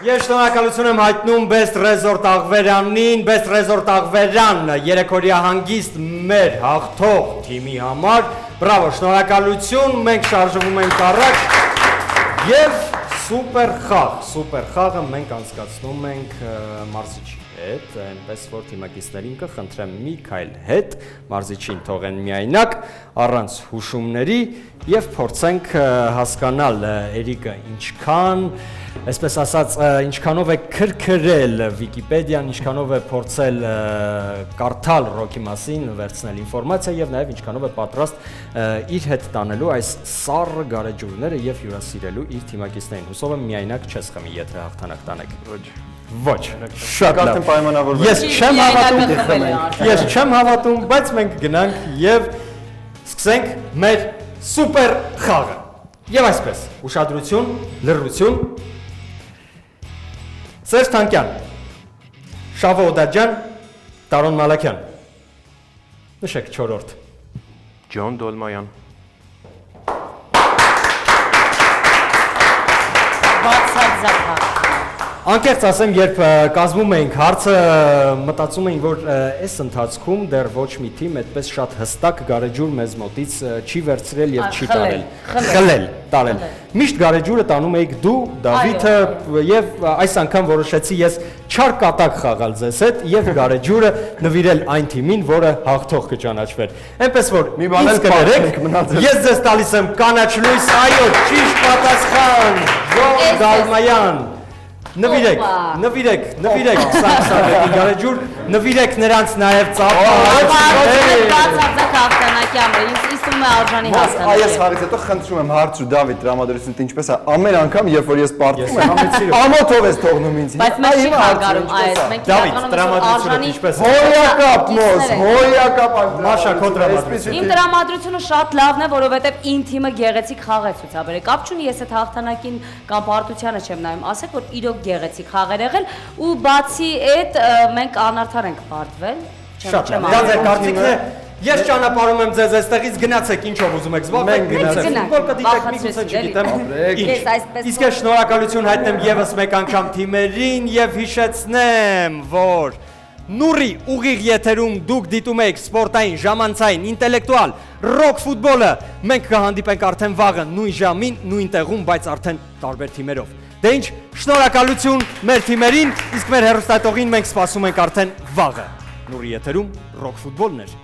Speaker 1: Ես շնորհակալություն եմ հայտնում Best Resort Աղվերանին, Best Resort Աղվերան երեքօրյա հանգիստ մեր հաղթող թիմի համար։ Բրավո, շնորհակալություն, մենք շարժվում ենք առաջ եւ սուպեր խաղը մենք անցկացնում ենք մարզիչի հետ, այնպես որ թիմակիցներին կխնդրեմ մի քայլ հետ, մարզիչին թողեն միայնակ, առանց հուշումների եւ փորձենք հասկանալ Էրիկը ինչքան, այսպես ասած, ինչքանով է քրքրել Վիկիպեդիան, ինչքանով է փորձել կարդալ ռոքի մասին, վերցնել ինֆորմացիա եւ նաեւ ինչքանով է պատրաստ իր հետ տանելու այս սառը գարեջուրները եւ հյուրասիրելու իր թիմակիցներին։ Հուսով եմ միայնակ չես խմի, եթե հաղթանակ տանեք։ Ոչ, շատ լավ։ Ես չեմ հավատում, բայց մենք գնանք եւ սկսենք մեր սուպեր խաղը։ Եվ այսպես, ուշադրություն, լռություն։ Սերժ Թանկյան, Շավո Օդաջյան, Տարոն Մալաքյան։ Նշեք 4-րդ։
Speaker 6: Ջոն Դոլմայան։
Speaker 3: Բացարձակ։
Speaker 1: Անկեղծ ասեմ, երբ կազմում էինք հարցը, մտածում էինք, որ այս ընթացքում դեռ ոչ մի թիմ այդպես շատ հստակ գարեջուր մեզ մոտից չի վերցրել եւ չի տարել։ Միշտ գարեջուրը տանում էիք դու, Դավիթը եւ այս անգամ որոշեցի ես չար կատակ խաղալ ձեզ հետ եւ գարեջուրը նվիրել այն թիմին, որը հաղթող կճանաչվեր։ Այնպես որ ինձ կներեք, ես ձեզ տալիս եմ կանաչ լույս, այո, ճիշտ պատասխան, Ջոն Դալմայան։ Նվիրեք, գարեջուր, նվիրեք նրանց նաև
Speaker 3: Բացարձակ հաղթանակի ամրը, ինձ թվում է արժանի հասկանալի։
Speaker 2: Այս խաղից հետո խնդրում եմ հարց ու Դավիթ տրամադրությունդ ինչպես է ամեն անգամ երբ որ ես պարտվում եմ ամոթով ես թողնում ինձ։
Speaker 3: Բայց մենք չի խանգարում այս, մենք
Speaker 1: տրամադրությունը ինչպես է։
Speaker 2: Հոյակապ
Speaker 1: Մաշա քո տրամադրությունը։
Speaker 3: Իմ տրամադրությունը շատ լավն է, որովհետև իմ թիմը գեղեցիկ խաղ է ցուցաբերել։ Կապ չունի ես այդ հաղթանակին կամ պարտությանը չեմ նայում, ասեք որ իրոք գեղեցիկ խաղեր եղել ու բացի այդ մենք անարդար ենք պարտվել։
Speaker 1: Շատ լավ։ Դա ձեր կարծիքն է։ Ես ճանապարհում եմ ձեզ այստեղից գնացեք ինչով ուզում եք զբաղվեք, գնացեք։ Ֆուտբոլ կդիտեք, միգուցե չգիտեմ։ Իսկ ես շնորհակալություն հայտնեմ եւս մեկ անգամ թիմերին եւ հիշեցնեմ, որ Նուրի ուղիղ եթերում դուք դիտում եք սպորտային, ժամանցային, ինտելեկտուալ, ռոք ֆուտբոլը։ Մենք կհանդիպենք արդեն վաղը նույն ժամին, նույն տեղում, բայց արդեն տարբեր թիմերով։ Դե ինչ, շնորհակալություն մեր թիմերին, իսկ մեր հեռուստատողին մենք սպասում ենք արդեն վաղը։ Նուրի եթերում ռոք ֆուտբոլն էր։